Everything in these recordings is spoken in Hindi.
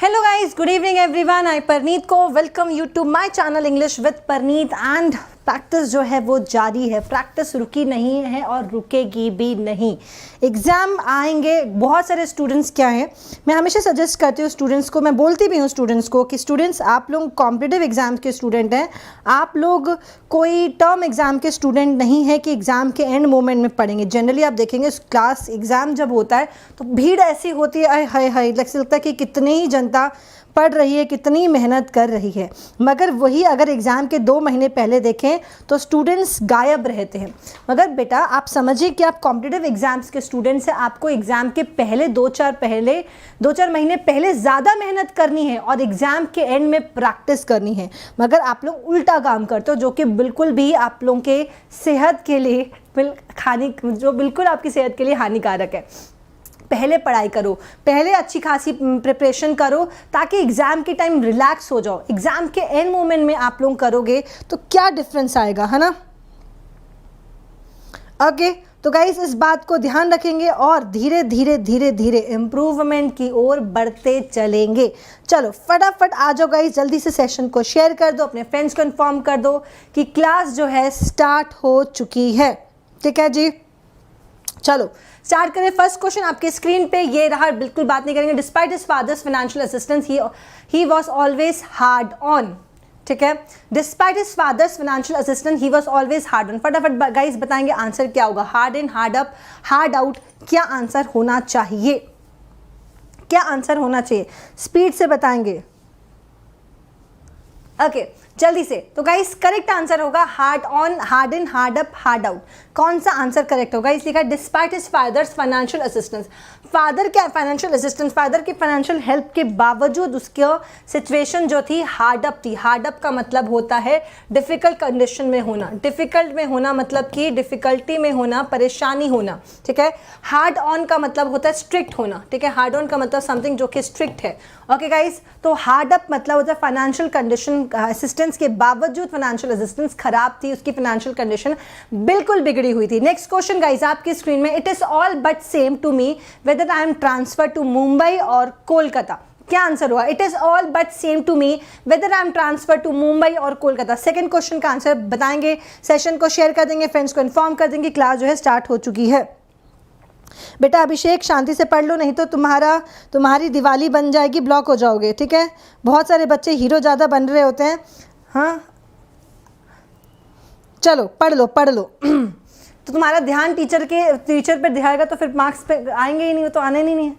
Hello guys, good evening everyone. I Parneet को welcome you to my channel English with Parneet and practice जो है वो जारी है। प्रैक्टिस रुकी नहीं है और रुकेगी भी नहीं। एग्ज़ाम आएंगे, बहुत सारे स्टूडेंट्स क्या हैं, मैं हमेशा सजेस्ट करती हूँ स्टूडेंट्स को, मैं बोलती भी हूँ स्टूडेंट्स को कि स्टूडेंट्स आप लोग कॉम्पिटिटिव एग्ज़ाम के स्टूडेंट हैं, आप लोग कोई टर्म एग्ज़ाम के स्टूडेंट नहीं है कि एग्ज़ाम के एंड मोमेंट में पढ़ेंगे। जनरली आप देखेंगे क्लास एग्ज़ाम जब होता है तो भीड़ ऐसी होती है, हाय लगता है कि कितनी ही जनता पढ़ रही है, कितनी मेहनत कर रही है, मगर वही अगर एग्ज़ाम के 2 महीने पहले देखें तो स्टूडेंट्स गायब रहते हैं। मगर बेटा आप समझिए कि आप कॉम्पिटिटिव एग्ज़ाम्स के स्टूडेंट्स हैं, आपको एग्ज़ाम के पहले 2-4 महीने पहले ज़्यादा मेहनत करनी है और एग्ज़ाम के एंड में प्रैक्टिस करनी है। मगर आप लोग उल्टा काम करते हो जो कि बिल्कुल भी आप लोगों के सेहत के लिए बिल्कुल आपकी सेहत के लिए हानिकारक है। पहले पढ़ाई करो, पहले अच्छी खासी प्रिपरेशन करो ताकि एग्ज़ाम के टाइम रिलैक्स हो जाओ। एग्ज़ाम के एंड मोमेंट में आप लोग करोगे तो क्या डिफरेंस आएगा, है ना। ओके तो गाइस इस बात को ध्यान रखेंगे और धीरे धीरे इम्प्रूवमेंट की ओर बढ़ते चलेंगे। चलो फटाफट आ जाओ गाइस, जल्दी से सेशन को शेयर कर दो, अपने फ्रेंड्स को इन्फॉर्म कर दो कि क्लास जो है स्टार्ट हो चुकी है। ठीक है जी, चलो स्टार्ट करें। फर्स्ट क्वेश्चन आपके स्क्रीन पे ये रहा, बिल्कुल बात नहीं करेंगे। Despite his father's financial assistance he was always hard on. ठीक है, despite his father's financial assistance he was always hard on. फटाफट गाइस बताएंगे आंसर क्या होगा। Hard in, hard up, hard out, क्या आंसर होना चाहिए, क्या आंसर होना चाहिए, स्पीड से बताएंगे। ओके जल्दी से। तो गाइस करेक्ट आंसर होगा hard on, hard in, hard up, hard out. कौन सा आंसर करेक्ट होगा, इस लिखा despite his father's financial assistance. Father क्या फाइनेंशियल असिस्टेंस, फादर की फाइनेंशियल हेल्प के बावजूद उसकी सिचुएशन जो थी हार्ड अप थी। हार्ड अप का मतलब होता है डिफिकल्ट कंडीशन में होना, डिफिकल्ट में होना मतलब कि डिफिकल्टी में होना, परेशानी होना। ठीक है, हार्ड ऑन का मतलब होता है स्ट्रिक्ट होना। ठीक है, हार्ड ऑन का मतलब समथिंग जो कि स्ट्रिक्ट है। ओके गाइस, तो हार्ड अप मतलब होता है फाइनेंशियल कंडीशन असिस्टेंस के बावजूद फाइनेंशियल असिस्टेंस खराब थी, उसकी फाइनेंशियल कंडीशन बिल्कुल बिगड़ी हुई थी। नेक्स्ट क्वेश्चन गाइस आपकी स्क्रीन में, it is all but same to me whether I am transfer to Mumbai और कोलकाता। क्या आंसर हुआ, it is all but same to me whether I am transfer to Mumbai और कोलकाता। सेकंड क्वेश्चन का आंसर बताएंगे, सेशन को शेयर कर देंगे, फ्रेंड्स को इन्फॉर्म कर देंगे क्लास जो है स्टार्ट हो चुकी है। बेटा अभिषेक शांति से पढ़ लो, नहीं तो तुम्हारी दिवाली बन जाएगी, ब्लॉक हो जाओगे। ठीक है, बहुत सारे बच्चे हीरो ज़्यादा बन रहे होते हैं। हाँ चलो पढ़ लो तो तुम्हारा ध्यान टीचर पे दिखाएगा तो फिर मार्क्स पे आएंगे ही नहीं, वो तो आने नहीं है।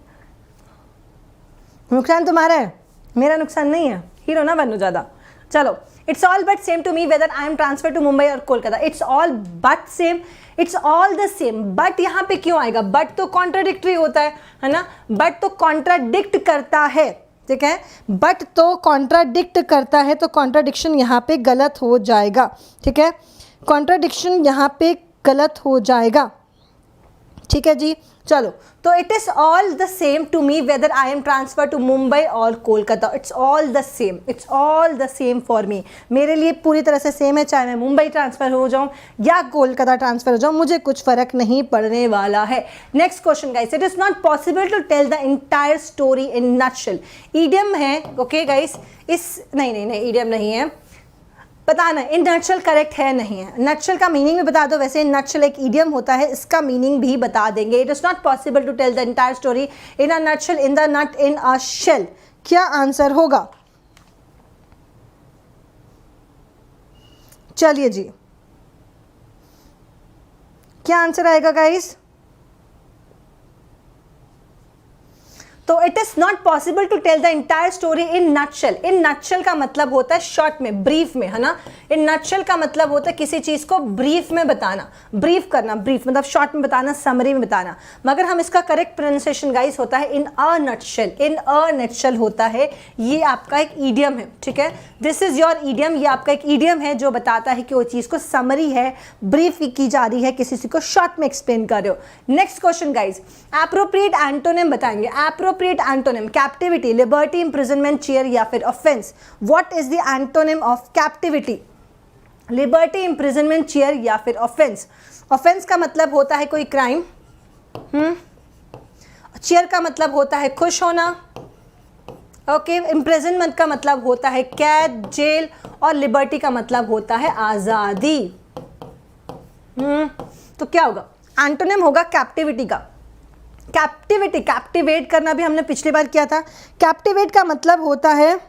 नुकसान तुम्हारा है, मेरा नुकसान नहीं है, हीरो ना बनो ज़्यादा। चलो, it's all but same to me whether I am transfer to Mumbai और Kolkata. It's all but same, it's all the same. But यहाँ पे क्यों आएगा, बट तो कॉन्ट्राडिक्टरी होता है ना, बट तो कॉन्ट्राडिक्ट करता है। ठीक है, बट तो कॉन्ट्राडिक्ट करता है, तो कॉन्ट्राडिक्शन यहाँ पे गलत हो जाएगा। ठीक है, कॉन्ट्राडिक्शन यहाँ पे गलत हो जाएगा। ठीक है जी, चलो तो it is all the same to me whether I am transfer to Mumbai और Kolkata. It's all the same, it's all the same for me. मेरे लिए पूरी तरह से सेम है, चाहे मैं मुंबई ट्रांसफर हो जाऊं या कोलकाता ट्रांसफर हो जाऊं, मुझे कुछ फर्क नहीं पड़ने वाला है। Next question guys, it is not possible to tell the entire story in nutshell. Idiom है, ओके गाइस, नहीं ईडियम नहीं है, बताना इन नटशेल करेक्ट है नहीं है। नटशेल का मीनिंग भी बता दो, वैसे नटशेल एक ईडियम होता है, इसका मीनिंग भी बता देंगे। It is not possible to tell the entire story in a nutshell, in the nut, in a shell. क्या आंसर होगा, चलिए जी, क्या आंसर आएगा गाइस। तो it is not possible to tell the entire story in nutshell. In nutshell का मतलब होता है शॉर्ट में, ब्रीफ में, है ना। इन नटशेल का मतलब होता है किसी चीज को ब्रीफ में बताना, ब्रीफ करना, ब्रीफ मतलब शॉर्ट में बताना, समरी में बताना। मगर हम इसका करेक्ट प्रोनाउंसिएशन गाइस होता है इन a nutshell, in a nutshell होता है। ये आपका एक ईडियम है। ठीक है, दिस इज योर ईडियम, ये आपका एक ईडियम है जो बताता है कि वो चीज को समरी है, ब्रीफ की जा रही है, किसी को शॉर्ट में एक्सप्लेन कर रहे हो। Next question guys, appropriate antonym बताएंगे। Appropriate antonym, captivity, liberty, imprisonment, cheer या फिर offence. What is the antonym of captivity, liberty, imprisonment, cheer या फिर ऑफेंस। ऑफेंस का मतलब होता है कोई क्राइम, चीयर का मतलब होता है खुश होना, ओके, इम्प्रिजनमेंट का मतलब होता है कैद, जेल, और लिबर्टी का मतलब होता है आज़ादी। तो क्या होगा? एंटोनिम होगा कैप्टिविटी का। कैप्टिविटी, कैप्टिवेट करना भी हमने पिछली बार किया था। कैप्टिवेट का मतलब होता है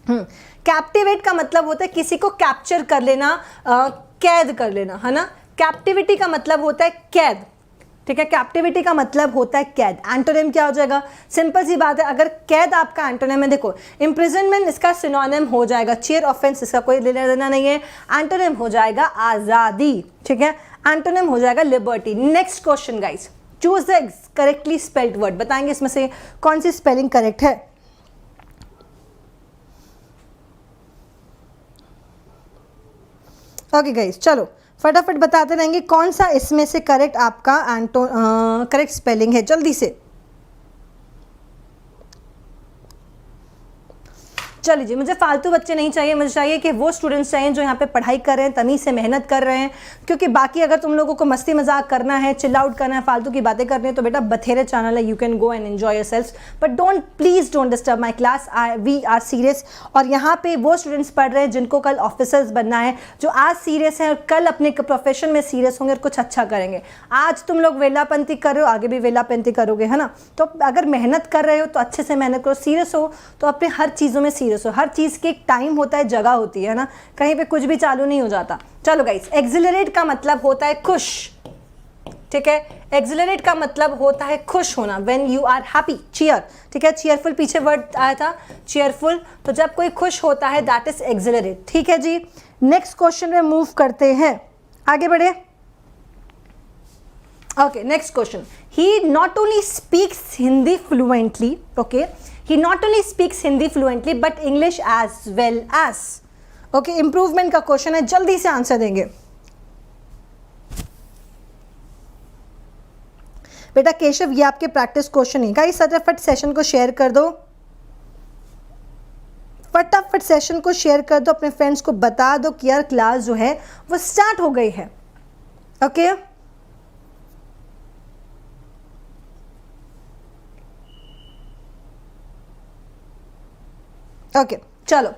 कैप्टिवेट का मतलब होता है किसी को कैप्चर कर लेना, कैद कर लेना, है ना। कैप्टिविटी का मतलब होता है कैद, ठीक है। कैप्टिविटी का मतलब होता है कैद। एंटोनिम क्या हो जाएगा? सिंपल सी बात है, अगर कैद आपका एंटोनिम है, देखो इम्प्रिजनमेंट इसका सिनोनिम हो जाएगा चीयर ऑफेंस, इसका कोई लेना देना नहीं है। एंटोनिम हो जाएगा आज़ादी, ठीक है। एंटोनिम हो जाएगा liberty. Next question guys, choose the correctly spelled word. बताएंगे इसमें से कौन सी स्पेलिंग करेक्ट है। ओके गाइस, चलो फटाफट बताते रहेंगे कौन सा इसमें से करेक्ट आपका करेक्ट स्पेलिंग है, जल्दी से। चलिए जी, मुझे फालतू बच्चे नहीं चाहिए, मुझे चाहिए कि वो स्टूडेंट्स चाहिए जो यहाँ पे पढ़ाई कर रहे हैं, तमीज़ से मेहनत कर रहे हैं। क्योंकि बाकी अगर तुम लोगों को मस्ती मजाक करना है, चिल आउट करना है, फालतू की बातें करनी है, तो बेटा बथेरे चैनल है, you can go and enjoy yourself, but don't, please don't disturb my class, we are serious. और यहाँ पे वो स्टूडेंट्स पढ़ रहे हैं जिनको कल ऑफिसर्स बनना है, जो आज सीरियस हैं और कल अपने प्रोफेशन में सीरियस होंगे और कुछ अच्छा करेंगे। आज तुम लोग वेलापंथी कर रहे हो, आगे भी वेलापंथी करोगे, है ना। तो अगर मेहनत कर रहे हो तो अच्छे से मेहनत करो, सीरियस हो तो अपने हर चीज़ों में सीरियस हो। हर चीज़ की एक टाइम होता है, जगह होती है ना, कहीं पे कुछ भी चालू नहीं हो जाता। चलो गाइस, एक्सिलरेट का मतलब होता है खुश, ठीक है। एक्सिलरेट का मतलब होता है खुश होना, when you are happy, cheer, ठीक है। चीयरफुल पीछे वर्ड आया था, चीयरफुल, तो जब कोई खुश होता है दैट इज एक्सिलरेट, ठीक है जी। नेक्स्ट क्वेश्चन में मूव करते हैं, आगे बढ़े। Okay, next question. He not only speaks Hindi fluently, okay, he not only speaks Hindi fluently but English as well as, okay, improvement का क्वेश्चन है, जल्दी से आंसर देंगे बेटा। केशव, ये आपके प्रैक्टिस क्वेश्चन है गाइस। फटाफट सेशन को शेयर कर दो, फटाफट सेशन को शेयर कर दो, अपने फ्रेंड्स को बता दो कि यार क्लास जो है वो स्टार्ट हो गई है, ओके। ओके, चलो।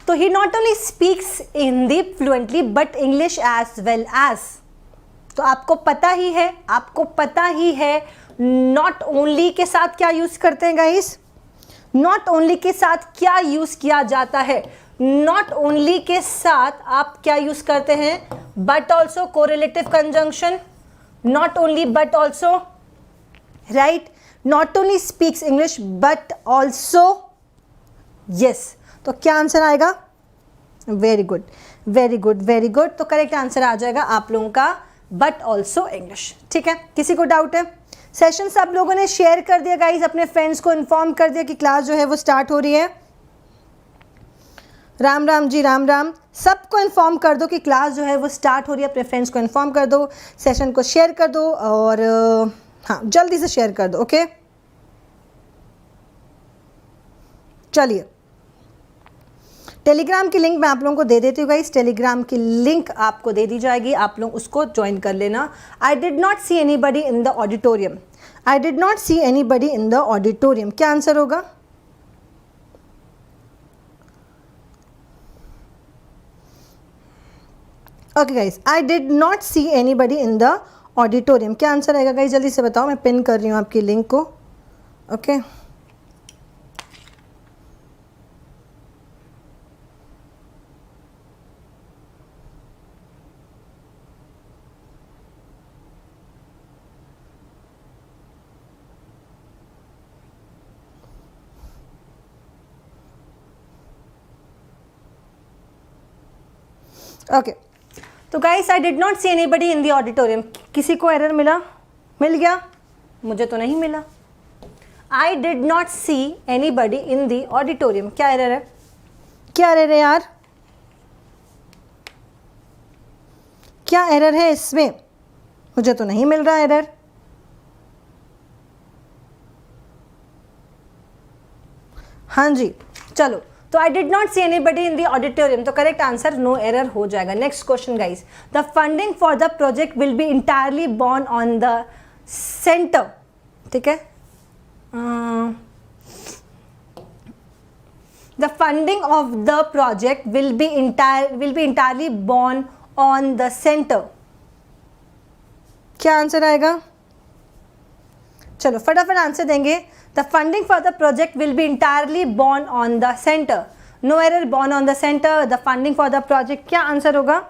तो he not only speaks Hindi fluently but English as well as. तो आपको पता ही है, आपको पता ही है नॉट ओनली के साथ क्या यूज करते हैं गाइस। नॉट ओनली के साथ क्या यूज किया जाता है? नॉट ओनली के साथ आप क्या यूज करते हैं? But also, correlative conjunction, not only but also, right. Not only speaks English but also, yes. तो क्या आंसर आएगा? Very good, very good, very good. तो करेक्ट आंसर आ जाएगा आप लोगों का बट ऑल्सो इंग्लिश, ठीक है। किसी को डाउट है? सेशन सब लोगों ने शेयर कर दिया गाइज, अपने फ्रेंड्स को इन्फॉर्म कर दिया कि क्लास जो है वो स्टार्ट हो रही है। राम राम जी, राम राम। सबको इन्फॉर्म कर दो कि क्लास जो है वो स्टार्ट हो रही है, अपने फ्रेंड्स को इन्फॉर्म कर दो, सेशन को शेयर कर दो, और हाँ जल्दी से शेयर कर दो, ओके। चलिए, टेलीग्राम की लिंक मैं आप लोगों को दे देती हूँ गाइस। टेलीग्राम की लिंक आपको दे दी जाएगी, आप लोग उसको ज्वाइन कर लेना। I did not see anybody in the auditorium, I did not see anybody in the auditorium, क्या आंसर होगा? Okay guys, I did not see anybody in the auditorium, क्या आंसर आएगा गाइस? जल्दी से बताओ, मैं पिन कर रही हूँ आपकी लिंक को, ओके। ओके, तो guys I did not see anybody in the auditorium. किसी को एरर मिला? मिल गया? मुझे तो नहीं मिला। I did not see anybody in the auditorium, क्या एरर है? क्या एरर है यार? क्या एरर है इसमें? मुझे तो नहीं मिल रहा एरर। हाँ जी, चलो। तो I did not see anybody in the auditorium, तो करेक्ट आंसर नो एरर हो जाएगा। Next question guys, the funding for the project will be entirely borne on the centre, ठीक है। The funding of the project will be entirely borne on the centre. क्या आंसर आएगा? चलो फटाफट आंसर देंगे। The funding for the project will be entirely borne on the centre. No error, born on the centre, the funding for the project. क्या आंसर होगा?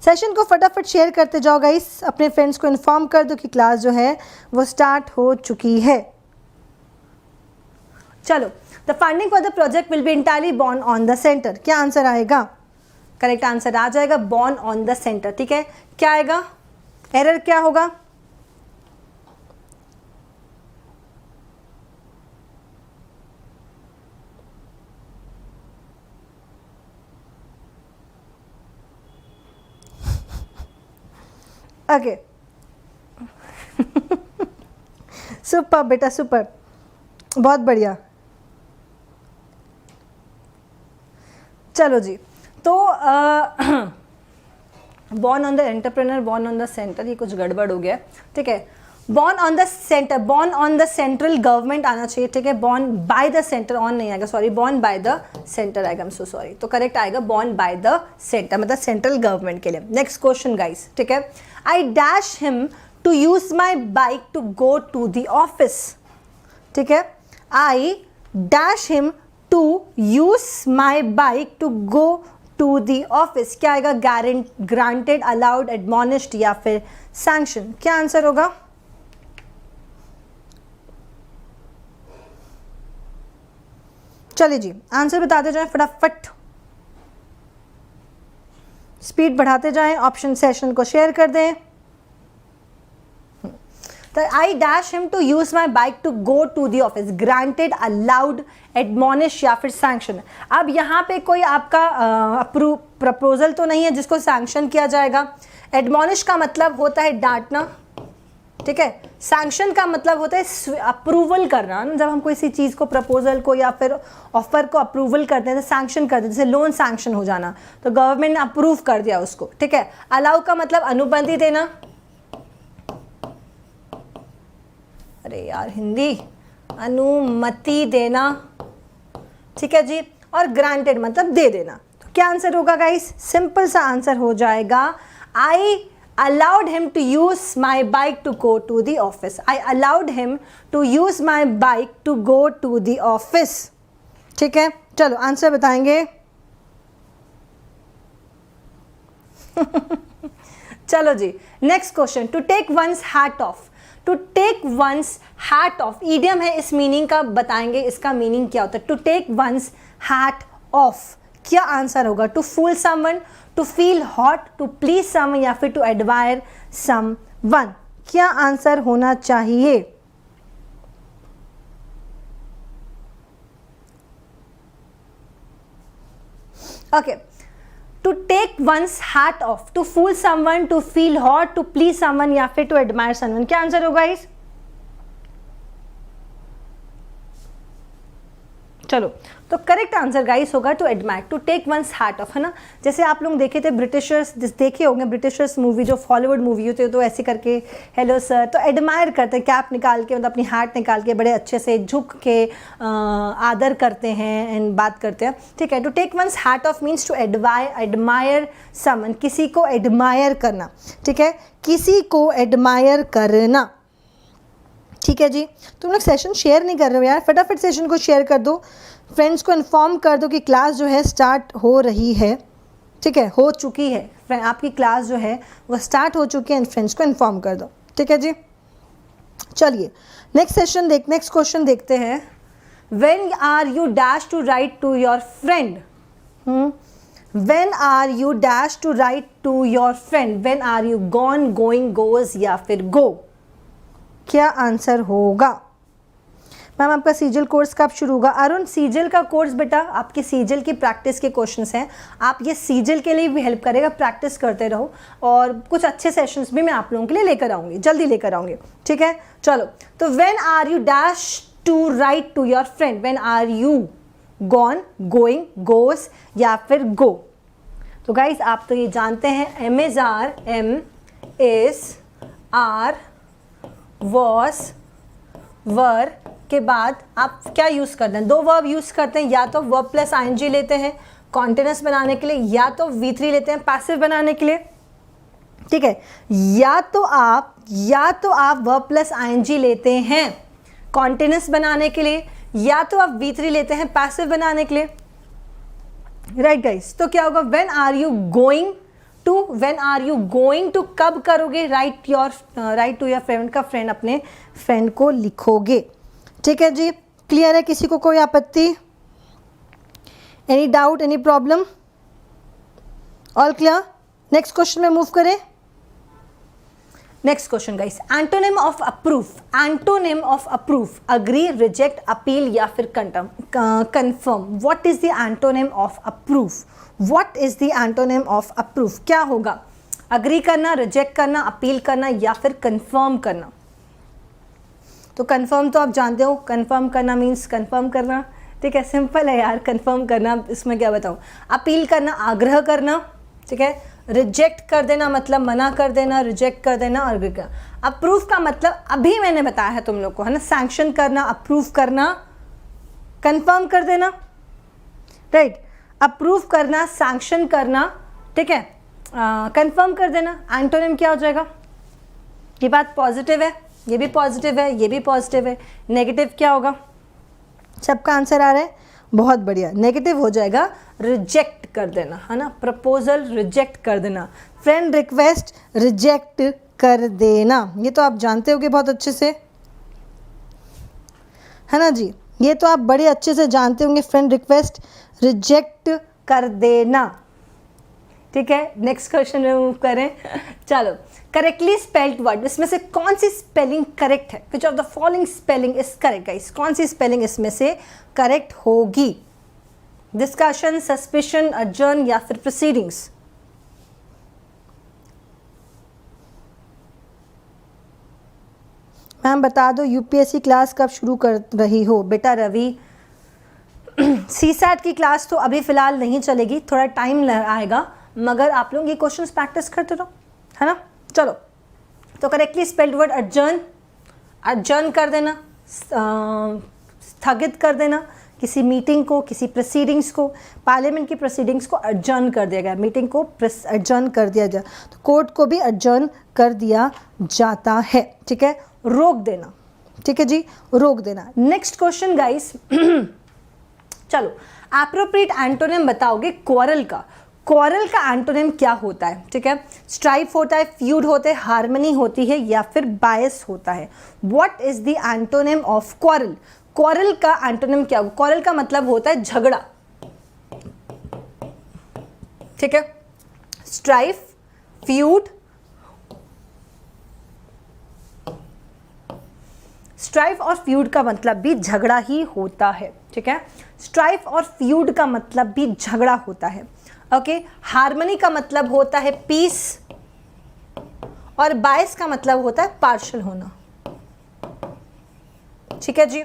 सेशन को फटाफट शेयर करते जाओ गाइस, अपने फ्रेंड्स को इन्फॉर्म कर दो कि क्लास जो है वो स्टार्ट हो चुकी है। चलो, the funding for the project will be entirely borne on the centre. क्या आंसर आएगा? करेक्ट आंसर आ जाएगा बोर्न ऑन द सेंटर। ठीक है, क्या आएगा? एरर क्या होगा? ओके, सुपर बेटा, सुपर, बहुत बढ़िया। चलो जी, तो borne on the entrepreneur, borne on the centre, ये कुछ गड़बड़ हो गया। ठीक है, borne on the centre, borne on the central government आना चाहिए। ठीक है, borne by the centre, on नहीं आएगा, sorry, borne by the centre आएगा। I am so sorry. तो करेक्ट आएगा बॉर्न बाय द सेंटर, मतलब सेंट्रल गवर्नमेंट के लिए। नेक्स्ट क्वेश्चन गाइस, ठीक है, I dash him to use my bike to go to the office. ठीक है, I dash him to use my bike to go to the office. क्या आएगा? ग्रांटेड, अलाउड, एडमोनिश्ड या फिर सैंक्शन। क्या आंसर होगा? चलिए जी, आंसर बताते जाएं फटाफट, स्पीड बढ़ाते जाएं, ऑप्शन सेशन को शेयर कर दें। तो I dash him to use my bike to go to the office, granted, allowed, admonish या फिर सैंक्शन। अब यहाँ पे कोई आपका प्रपोजल तो नहीं है जिसको सैंक्शन किया जाएगा। एडमोनिश का मतलब होता है डांटना, ठीक है। सैंक्शन का मतलब होता है अप्रूवल करना। जब हम कोई सी चीज़ को, प्रपोजल को या फिर ऑफर को अप्रूवल करते हैं तो सैंक्शन करते हैं, जैसे लोन सैंक्शन हो जाना, तो गवर्नमेंट ने अप्रूव कर दिया उसको, ठीक है। अलाउ का मतलब अनुमति देना, अरे यार हिंदी, अनुमति देना, ठीक है जी। और ग्रांटेड मतलब दे देना। तो क्या आंसर होगा गाइस? सिंपल सा आंसर हो जाएगा, आई allowed him to use my bike to go to the office. I allowed him to use my bike to go to the office. ठीक है, चलो आंसर बताएंगे। चलो जी, next question, to take one's hat off. To take one's hat off idiom है, इस मीनिंग का बताएंगे, इसका मीनिंग क्या होता है। To take one's hat off, क्या आंसर होगा? To fool someone, to feel hot, to please someone या फिर टू एडमायर समवन। क्या आंसर होना चाहिए? Okay, to take one's hat off, to fool someone, to feel hot, to please someone या फिर टू एडमायर समवन। क्या आंसर होगा इस? चलो, तो करेक्ट आंसर गाइस होगा to admire, to take one's hat off, है ना। जैसे आप लोग देखे थे ब्रिटिशर्स, देखे होंगे ब्रिटिशर्स मूवी, जो फॉलीवुड मूवी होती है, तो ऐसे करके हेलो सर, तो एडमायर करते हैं, कैप निकाल के, मतलब अपनी हैट निकाल के बड़े अच्छे से झुक के आदर करते हैं एंड बात करते हैं, ठीक है। To take one's hat off means to admire someone, किसी को एडमायर करना, ठीक है, किसी को एडमायर करना, ठीक है जी। तुम लोग सेशन शेयर नहीं कर रहे हो यार, फटाफट सेशन को शेयर कर दो, फ्रेंड्स को इन्फॉर्म कर दो कि क्लास जो है स्टार्ट हो रही है, ठीक है, हो चुकी है, आपकी क्लास जो है वो स्टार्ट हो चुकी है, फ्रेंड्स को इन्फॉर्म कर दो, ठीक है जी। चलिए नेक्स्ट सेशन नेक्स्ट क्वेश्चन देखते हैं। When are you dash to write to your friend, when are you dash to write to your friend, when are you gone, going, goes या फिर गो। क्या आंसर होगा? मैम आपका सीजल कोर्स कब शुरू होगा? अरुण, सीजल का कोर्स बेटा आपके सीजल की प्रैक्टिस के क्वेश्चंस हैं, आप ये सीजल के लिए भी हेल्प करेगा, प्रैक्टिस करते रहो, और कुछ अच्छे सेशंस भी मैं आप लोगों के लिए लेकर आऊँगी, जल्दी लेकर आऊँगी, ठीक है। चलो, तो when are you dash to write to your friend, when are you gone, going, goes या फिर गो। तो गाइज आप तो ये जानते हैं, am is are, am is are, was, were, के बाद आप क्या यूज़ करते हैं, दो वर्ब यूज़ करते हैं, या तो वर्ब प्लस आईएनजी लेते हैं कॉन्टिन्यूस बनाने के लिए, या तो V3 लेते हैं पैसिव बनाने के लिए, ठीक है। या तो आप वर्ब प्लस आईएनजी लेते हैं कॉन्टिन्यूस बनाने के लिए, या तो आप V3 लेते हैं पैसिव बनाने के लिए, राइट गाइस। तो क्या होगा, when are you going to, कब करोगे, राइट टू योर फ्रेंड का फ्रेंड अपने फ्रेंड को लिखोगे, ठीक है जी। क्लियर है, किसी को कोई आपत्ति, any doubt, any problem, all clear. Next question में मूव करें। Next question guys, antonym of approve, agree, reject, appeal या फिर confirm. What is the antonym of approve, क्या होगा, अग्री करना, रिजेक्ट करना, अपील करना या फिर कंफर्म करना। तो कंफर्म तो आप जानते हो, कंफर्म करना मीन्स कंफर्म करना, ठीक है, सिंपल है यार, कंफर्म करना, इसमें क्या बताऊँ। अपील करना, आग्रह करना, ठीक है। रिजेक्ट कर देना मतलब मना कर देना, रिजेक्ट कर देना, और अप्रूव का मतलब अभी मैंने बताया है तुम लोग को, है ना, सैंक्शन करना, अप्रूव करना, कंफर्म कर देना, राइट। अप्रूव करना, सैंक्शन करना, ठीक है, कंफर्म कर देना। एंटोनिम क्या हो जाएगा, ये बात पॉजिटिव है, ये भी पॉजिटिव है, ये भी पॉजिटिव है, नेगेटिव क्या होगा, सबका आंसर आ रहा है, बहुत बढ़िया। नेगेटिव हो जाएगा रिजेक्ट कर देना, है ना, प्रपोजल रिजेक्ट कर देना, फ्रेंड रिक्वेस्ट रिजेक्ट कर देना, ये तो आप जानते होगे बहुत अच्छे से, है ना जी, ये तो आप बड़े अच्छे से जानते होंगे, फ्रेंड रिक्वेस्ट रिजेक्ट कर देना, ठीक है। नेक्स्ट क्वेश्चन में मूव करें। चलो, करेक्टली स्पेल्ड वर्ड, इसमें से कौन सी स्पेलिंग करेक्ट है, which of the following spelling is correct guys, कौन सी स्पेलिंग इसमें से करेक्ट होगी। डिस्कशन, सस्पिशन, अडजर्न या फिर प्रोसीडिंग्स। मैम बता दो यूपीएससी क्लास कब शुरू कर रही हो। बेटा रवि, सीसैट की क्लास तो अभी फ़िलहाल नहीं चलेगी, थोड़ा टाइम आएगा, मगर आप लोग ये क्वेश्चंस प्रैक्टिस करते रहो, है ना। चलो, तो करेक्टली स्पेल्ड वर्ड अर्जन कर देना, स्थगित कर देना, किसी मीटिंग को, किसी प्रोसीडिंग्स को, पार्लियामेंट की प्रोसीडिंग्स को अर्जन कर दिया गया, मीटिंग को अर्जन कर दिया जाए, तो कोर्ट को भी अर्जन कर दिया जाता है, ठीक है। रोक देना, ठीक है जी, रोक देना। नेक्स्ट क्वेश्चन गाइस, चलो, एप्रोप्रिएट एंटोनिम बताओगे क्वारल का। क्वारल का एंटोनिम क्या होता है, ठीक है। स्ट्राइफ होता है, फ्यूड होते हैं, हार्मनी होती है या फिर बायस होता है। What is the antonym of quarrel, quarrel का एंटोनिम क्या होगा। क्वारल का मतलब होता है झगड़ा, ठीक है। स्ट्राइफ, फ्यूड, स्ट्राइफ और फ्यूड का मतलब भी झगड़ा ही होता है, ठीक है। स्ट्राइफ और फ्यूड का मतलब भी झगड़ा होता है, ओके। हार्मनी का मतलब होता है पीस, और बायस का मतलब होता है पार्शियल होना, ठीक है जी,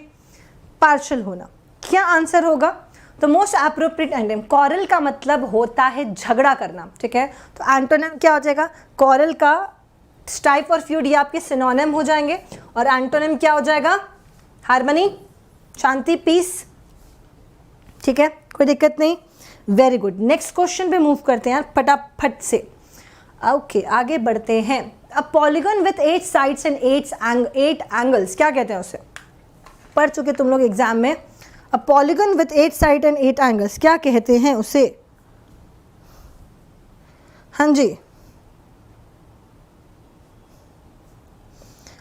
पार्शियल होना। क्या आंसर होगा, तो मोस्ट एप्रोप्रिएट एंटोनिम, क्वारल का मतलब होता है झगड़ा करना, ठीक है। तो एंटोनिम क्या हो जाएगा, क्वारल का स्ट्राइफ और फ्यूड ये आपके सिनोनिम हो जाएंगे, और एंटोनिम क्या हो जाएगा, हार्मनी, शांति, पीस, ठीक है, कोई दिक्कत नहीं। Very good. नेक्स्ट क्वेश्चन पे मूव करते हैं यार फटाफट से, ओके आगे बढ़ते हैं। अ polygon with 8 sides and 8 angles, क्या कहते हैं उसे, पढ़ चुके तुम लोग एग्जाम में। A polygon with 8 side and 8 angles, क्या कहते हैं उसे, हाँ जी।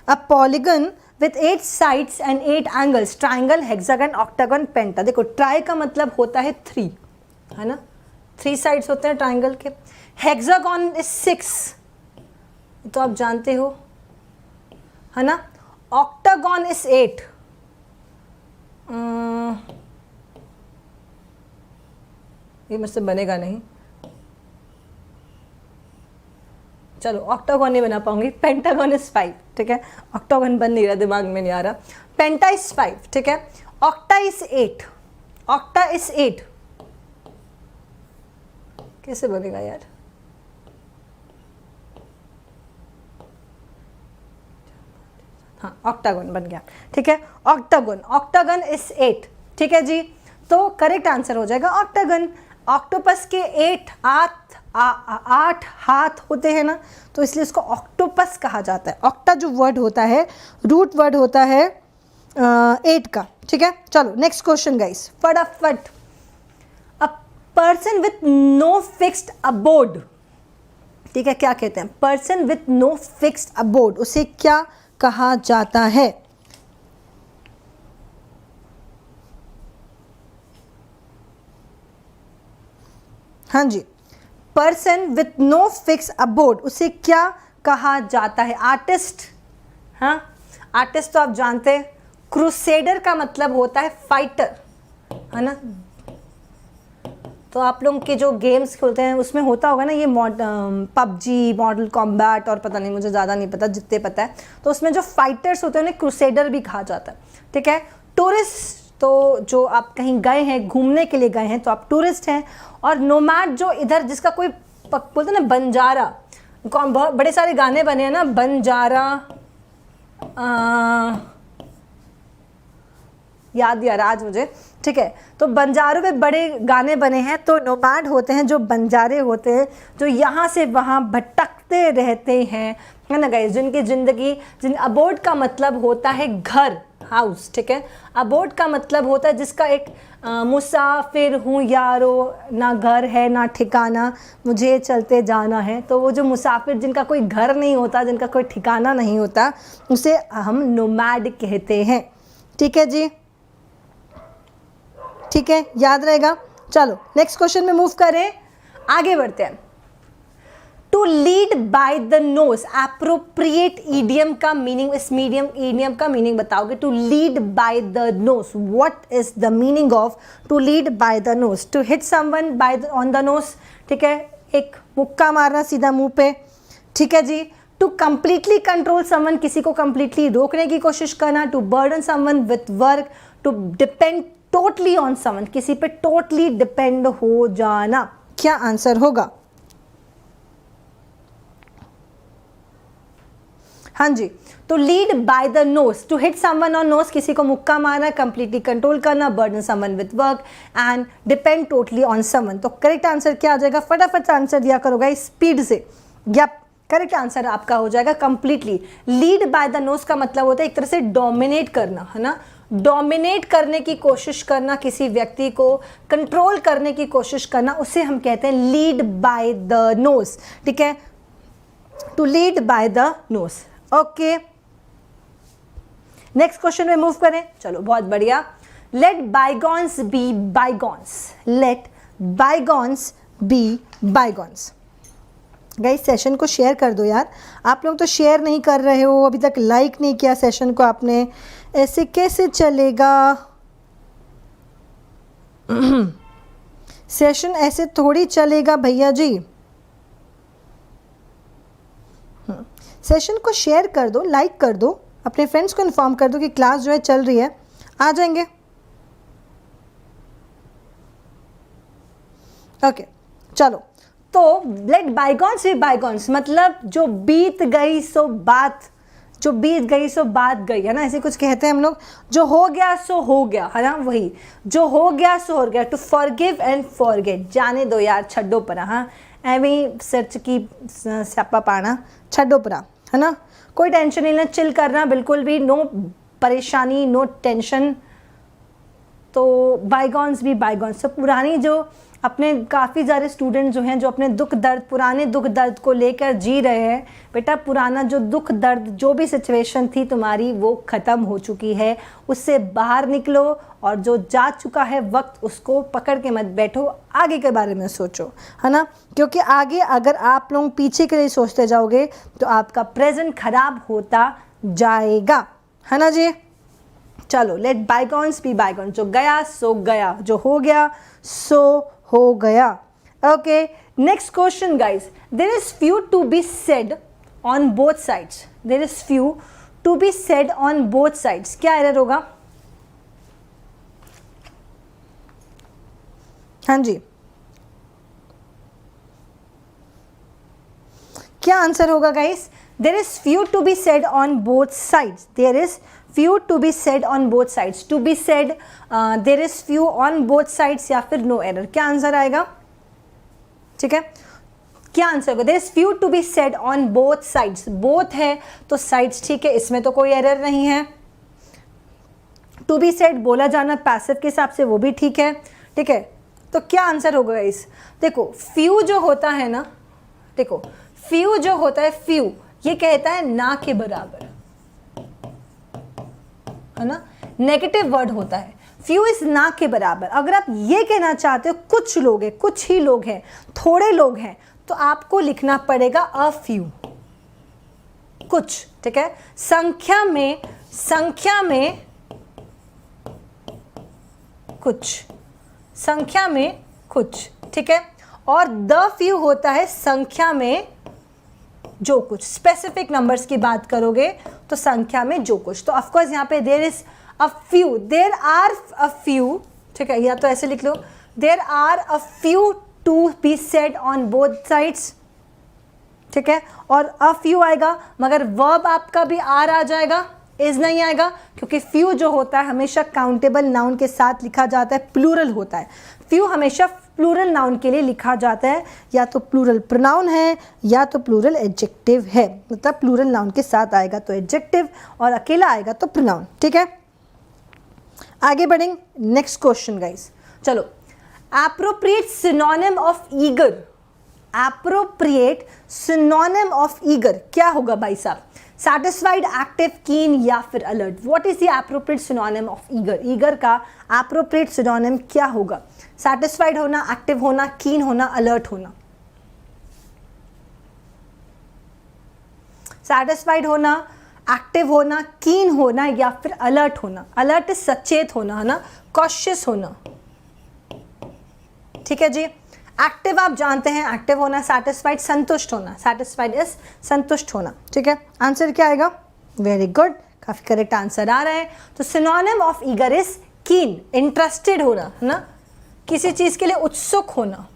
A polygon with 8 sides and 8 angles, triangle, hexagon, octagon, penta. देखो ट्राई का मतलब होता है 3, है ना, 3 साइड्स होते हैं ट्राइंगल के। हेक्सागन इज 6, तो आप जानते हो, है ना। ऑक्टागन इज 8, ये मुझसे बनेगा नहीं, चलो ऑक्टागन नहीं बना पाऊंगी। पेंटागन इज 5, ठीक है, ऑक्टागन बन नहीं रहा, दिमाग में नहीं आ रहा। पेंटा इज 5, ठीक है। ऑक्टा इज 8, ऑक्टा इज 8, कैसे बनेगा यार, हाँ ऑक्टागन बन गया, ठीक है। ऑक्टागन, ऑक्टागन इज 8, ठीक है जी। तो करेक्ट आंसर हो जाएगा ऑक्टागन। ऑक्टोपस के 8 हाथ होते हैं ना, तो इसलिए इसको ऑक्टोपस कहा जाता है। ऑक्टा जो वर्ड होता है रूट वर्ड होता है 8 का, ठीक है। चलो नेक्स्ट क्वेश्चन गाइस, फटाफट। A person with no fixed abode, ठीक है, क्या कहते हैं? Person with no fixed abode, उसे क्या कहा जाता है? हाँ जी, person with no fix abode, उसे क्या कहा जाता है? आर्टिस्ट, हाँ आर्टिस्ट तो आप जानते हैं। क्रूसेडर का मतलब होता है फाइटर, है ना। तो आप लोग के जो गेम्स खेलते हैं उसमें होता होगा ना ये पबजी, मॉडल कॉम्बैट और पता नहीं, मुझे ज़्यादा नहीं पता, जितने पता है तो उसमें जो फाइटर्स होते हैं उन्हें क्रूसेडर भी कहा जाता है, ठीक है। टूरिस्ट, तो जो आप कहीं गए हैं, घूमने के लिए गए हैं, तो आप टूरिस्ट हैं। और नोमैड जो इधर जिसका कोई बोलते हैं ना, बंजारा, बहुत बड़े सारे गाने बने हैं ना, बंजारा, याद नहीं आ रहा आज मुझे, ठीक है। तो बंजारों पे बड़े गाने बने हैं, तो नोमैड होते हैं जो बंजारे होते हैं, जो यहाँ से वहाँ भटकते रहते हैं, है ना गाइस, जिनकी ज़िंदगी अबोर्ड का मतलब होता है घर, हाउस, ठीक है। अबोर्ड का मतलब होता है जिसका एक मुसाफिर हूँ यारो, ना घर है ना ठिकाना, मुझे चलते जाना है। तो वो जो मुसाफिर जिनका कोई घर नहीं होता, जिनका कोई ठिकाना नहीं होता, उसे हम नोमैड कहते हैं, ठीक है जी, ठीक है, याद रहेगा। चलो नेक्स्ट क्वेश्चन में मूव करें, आगे बढ़ते हैं। To lead by the nose, appropriate idiom का मीनिंग, इस ईडियम का मीनिंग बताओगे। To lead by the nose, what is the meaning of to lead by the nose? To hit someone by on the nose, ठीक है, एक मुक्का मारना सीधा मुंह पे, ठीक है जी। टू कंप्लीटली कंट्रोल समवन, किसी को कंप्लीटली रोकने की कोशिश करना। To burden someone with work. To depend totally on someone, किसी पे टोटली डिपेंड हो जाना। क्या आंसर होगा? हाँ जी, तो lead by the nose, to hit someone on nose, किसी को मुक्का मारना, कंप्लीटली कंट्रोल करना, burden someone with work and depend totally on someone. तो करेक्ट आंसर क्या आ जाएगा? फटाफट आंसर दिया करोगा स्पीड से। यप, करेक्ट आंसर आपका हो जाएगा completely. Lead by the nose का मतलब होता है एक तरह से डोमिनेट करना, है ना, डोमिनेट करने की कोशिश करना, किसी व्यक्ति को कंट्रोल करने की कोशिश करना, उसे हम कहते हैं लीड बाय द नोज, ठीक है, to lead by the nose. Okay, next question में मूव करें। चलो बहुत बढ़िया। Let bygones be bygones, let bygones be bygones. Guys session को शेयर कर दो यार, आप लोग तो शेयर नहीं कर रहे हो, अभी तक लाइक नहीं किया सेशन को आपने, ऐसे कैसे चलेगा? सेशन ऐसे थोड़ी चलेगा भैया जी। सेशन को शेयर कर दो, लाइक कर दो, अपने फ्रेंड्स को इन्फॉर्म कर दो कि क्लास जो है चल रही है, आ जाएंगे। ओके चलो, तो लेट बायगॉन्स बी बायगॉन्स मतलब जो बीत गई सो बात, जो बीत गई सो बात गई, है ना, ऐसे कुछ कहते हैं हम लोग। जो हो गया सो हो गया, है ना, वही जो हो गया सो हो गया। टू फॉरगिव एंड फॉरगेट, जाने दो यार, छड्डो परा, हाँ एवं सर्च की स्यापा पाना, छड्डो परा, है ना, कोई टेंशन नहीं ना, चिल करना, बिल्कुल भी नो परेशानी, नो टेंशन। तो बायगॉन्स भी बायगॉन्स, तो पुरानी जो अपने काफ़ी सारे स्टूडेंट जो हैं जो अपने दुख दर्द, पुराने दुख दर्द को लेकर जी रहे हैं, बेटा पुराना जो दुख दर्द, जो भी सिचुएशन थी तुम्हारी वो ख़त्म हो चुकी है, उससे बाहर निकलो और जो जा चुका है वक्त उसको पकड़ के मत बैठो, आगे के बारे में सोचो, है ना, क्योंकि आगे अगर आप लोग पीछे के लिए सोचते जाओगे तो आपका प्रेजेंट खराब होता जाएगा, है ना जी। चलो लेट बायगॉन्स बी बायगॉन्स, जो गया सो गया, जो हो गया सो हो गया। Okay, next question guys, there is few to be said on both sides, there is few to be said on both sides, क्या एरर होगा? हाँ जी, क्या आंसर होगा guys? There is few to be said on both sides, there is few to be said on both sides, to be said, there is few on both sides या फिर नो एरर, क्या आंसर आएगा? ठीक है, क्या आंसर होगा? There is few to be said on both sides, both है तो साइड्स ठीक है, इसमें तो कोई एरर नहीं है। टू बी सेड बोला जाना पैसिव के हिसाब से वो भी ठीक है, ठीक है। तो क्या आंसर होगा इस, देखो फ्यू जो होता है ना, देखो फ्यू जो होता है, फ्यू ये कहता है ना के बराबर, है ना, नेगेटिव वर्ड होता है। फ्यू इज ना के बराबर। अगर आप ये कहना चाहते हो कुछ लोग हैं, कुछ ही लोग हैं, थोड़े लोग हैं, तो आपको लिखना पड़ेगा अ फ्यू, कुछ, ठीक है। संख्या में, संख्या में कुछ, संख्या में कुछ, ठीक है। और द फ्यू होता है संख्या में जो कुछ, स्पेसिफिक नंबर्स की बात करोगे तो संख्या में जो कुछ। तो ऑफ कोर्स यहाँ पे there is a few, there are a few, ठीक है, या तो ऐसे लिख लो, there are a few to be said on both sides, ठीक है। और अ फ्यू आएगा, मगर वर्ब आपका भी आर आ जाएगा, इज नहीं आएगा, क्योंकि फ्यू जो होता है हमेशा काउंटेबल नाउन के साथ लिखा जाता है, प्लूरल होता है। फ्यू हमेशा प्लूरल नाउन के लिए लिखा जाता है, या तो प्लूरल प्रोनाउन है या तो प्लूरल एडजेक्टिव है, मतलब प्लूरल नाउन के साथ आएगा तो एडजेक्टिव और अकेला आएगा तो प्रोनाउन, ठीक है। आगे बढ़ेंगे, नेक्स्ट क्वेश्चन गाइस, चलो। Appropriate synonym of eager, appropriate synonym of eager क्या होगा भाई साहब? सैटिस्फाइड, एक्टिव, कीन या फिर alert? What is the appropriate synonym of eager? Eager का एप्रोप्रिएट सिनोनिम क्या होगा? सैटिस्फाइड होना, एक्टिव होना, कीन होना, अलर्ट होना? सैटिस्फाइड होना, एक्टिव होना, कीन होना या फिर अलर्ट होना? अलर्ट इज सचेत होना, है ना, कॉशियस होना, ठीक है जी। एक्टिव आप जानते हैं, एक्टिव होना, सैटिस्फाइड संतुष्ट होना, सैटिस्फाइड इज संतुष्ट होना, ठीक है। आंसर क्या आएगा? वेरी गुड, काफी करेक्ट आंसर आ रहा है। तो synonym of eager is keen, interested होना, है ना, किसी चीज के लिए उत्सुक होना,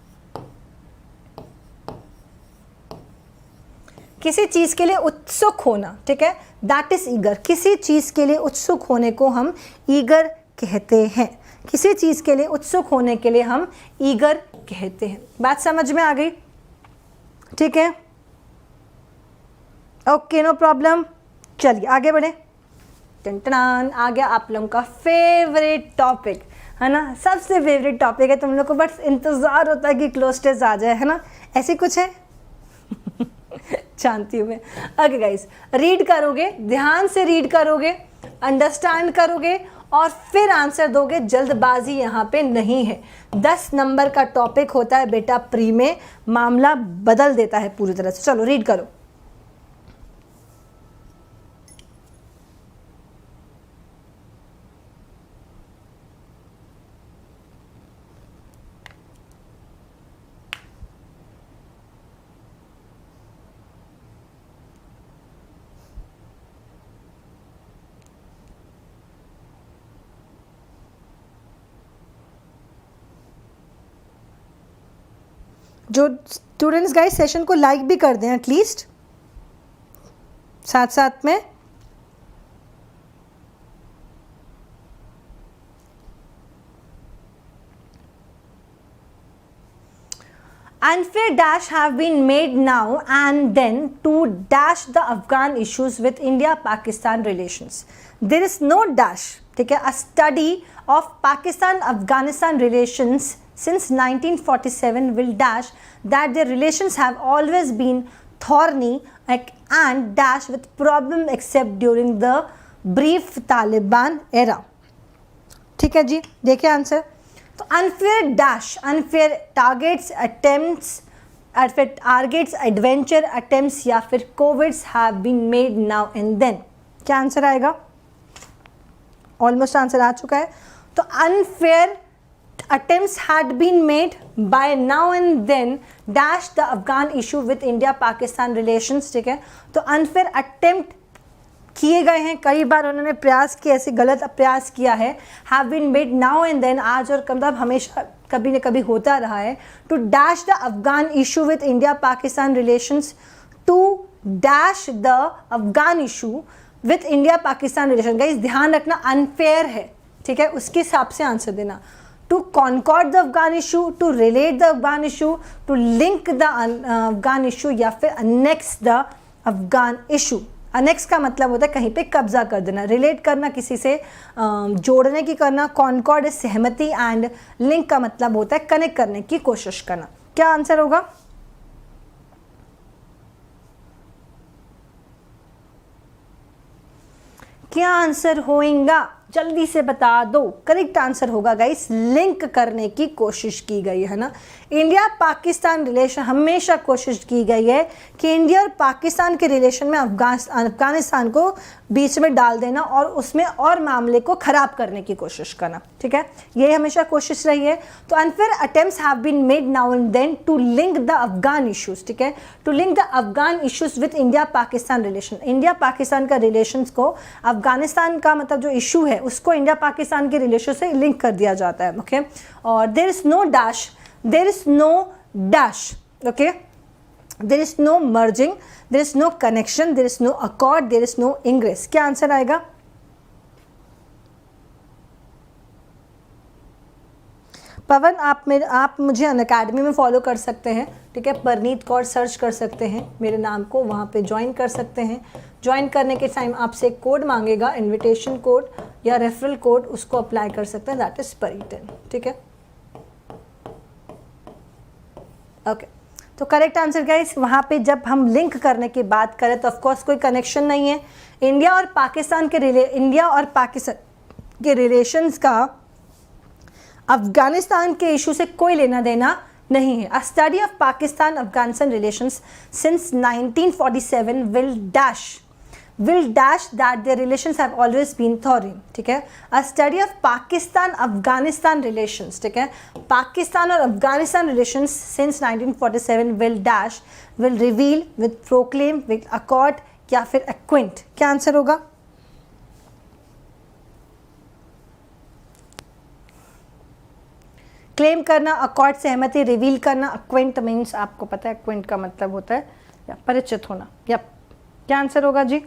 किसी चीज के लिए उत्सुक होना, ठीक है, दैट इज ईगर। किसी चीज के लिए उत्सुक होने को हम ईगर कहते हैं, किसी चीज के लिए उत्सुक होने के लिए हम ईगर कहते हैं। बात समझ में आ गई? ठीक है, ओके, नो प्रॉब्लम। चलिए आगे बढ़े। टन आ गया आप लोगों का फेवरेट टॉपिक, है ना, सबसे फेवरेट टॉपिक है। तुम लोग को बस इंतजार होता है कि क्लोज टेस्ट आ जाए, है ना, ऐसी कुछ है जानती हूँ मैं। ओके गाइस, रीड करोगे, ध्यान से रीड करोगे, अंडरस्टैंड करोगे और फिर आंसर दोगे। जल्दबाजी यहाँ पे नहीं है। 10 नंबर का टॉपिक होता है बेटा प्री में, मामला बदल देता है पूरी तरह से। चलो रीड करो। जो स्टूडेंट्स गाइस सेशन को लाइक भी कर दें एटलीस्ट साथ साथ में। Unfair dash have been made now and then to dash the Afghan issues with India-Pakistan relations. There is no dash. ठीक है, a study of Pakistan-Afghanistan relations since 1947 will dash that their relations have always been thorny and dash with problem except during the brief Taliban era. ठीक है जी, देखिए आंसर। तो unfair dash, unfair targets, attempts, targets, adventure attempts या फिर covids have been made now and then. क्या आंसर आएगा? ऑलमोस्ट आंसर आ चुका है। तो unfair attempts had been made by now and then dash the Afghan issue with India Pakistan relations। ठीक है, तो अनफेयर अटेम्प्ट किए गए हैं, कई बार उन्होंने प्रयास किए, ऐसे गलत प्रयास किया है। Have been made now and then, आज और मतलब हमेशा कभी न कभी होता रहा है। To dash the Afghan issue with India Pakistan relations, to dash the Afghan issue with India Pakistan relation. Guys ध्यान रखना अनफेयर है, ठीक है, उसके हिसाब से आंसर देना। To concord the Afghan issue, to relate the Afghan issue, to link the Afghan issue, या फिर annex the Afghan issue. Annex का मतलब होता है कहीं पे कब्जा कर देना, रिलेट करना किसी से जोड़ने की करना, कॉन्कॉर्ड सहमति, एंड लिंक का मतलब होता है कनेक्ट करने की कोशिश करना। क्या आंसर होगा? क्या आंसर होएगा? जल्दी से बता दो। करेक्ट आंसर होगा गाइस, लिंक करने की कोशिश की गई है ना। इंडिया पाकिस्तान रिलेशन हमेशा कोशिश की गई है कि इंडिया और पाकिस्तान के रिलेशन में अफगानिस्तान को बीच में डाल देना और उसमें और मामले को खराब करने की कोशिश करना, ठीक है, ये हमेशा कोशिश रही है। तो unfair attempts have been made now and then to link the Afghan issues, ठीक है, to link the Afghan issues with India Pakistan relation. India Pakistan का रिलेशंस को अफगानिस्तान का मतलब जो इशू है उसको इंडिया पाकिस्तान के रिलेशन से लिंक कर दिया जाता है, ओके। और there is no dash, there is no dash, okay, there is no merging, there is no connection, there is no accord, there is no ingress. क्या आंसर आएगा? पवन आप मुझे अनअकैडमी में फॉलो कर सकते हैं, ठीक है, परनीत कौर सर्च कर सकते हैं मेरे नाम को, वहाँ पे ज्वाइन कर सकते हैं। ज्वाइन करने के टाइम आपसे एक कोड मांगेगा, इनविटेशन कोड या रेफरल कोड, उसको अप्लाई कर सकते हैं, दैट इज परी10, ठीक है, ओके। तो करेक्ट आंसर गाइस, वहाँ पे जब हम लिंक करने की बात करें तो ऑफकोर्स कोई कनेक्शन नहीं है। इंडिया और पाकिस्तान के रिलेशंस का अफगानिस्तान के इशू से कोई लेना देना नहीं है। A study of Pakistan Afghanistan relations since 1947 will dash that their relations have always been thorny, ठीक है। A study of Pakistan Afghanistan relations, ठीक है, पाकिस्तान और Afghanistan relations since 1947 will reveal, with proclaim, with accord, या फिर एक्विंट। क्या आंसर होगा? क्लेम करना, अकॉर्ड सहमति, रिवील करना, अक्वेंट मीन्स आपको पता है अक्वेंट का मतलब होता है या परिचित होना। यप, क्या आंसर होगा जी?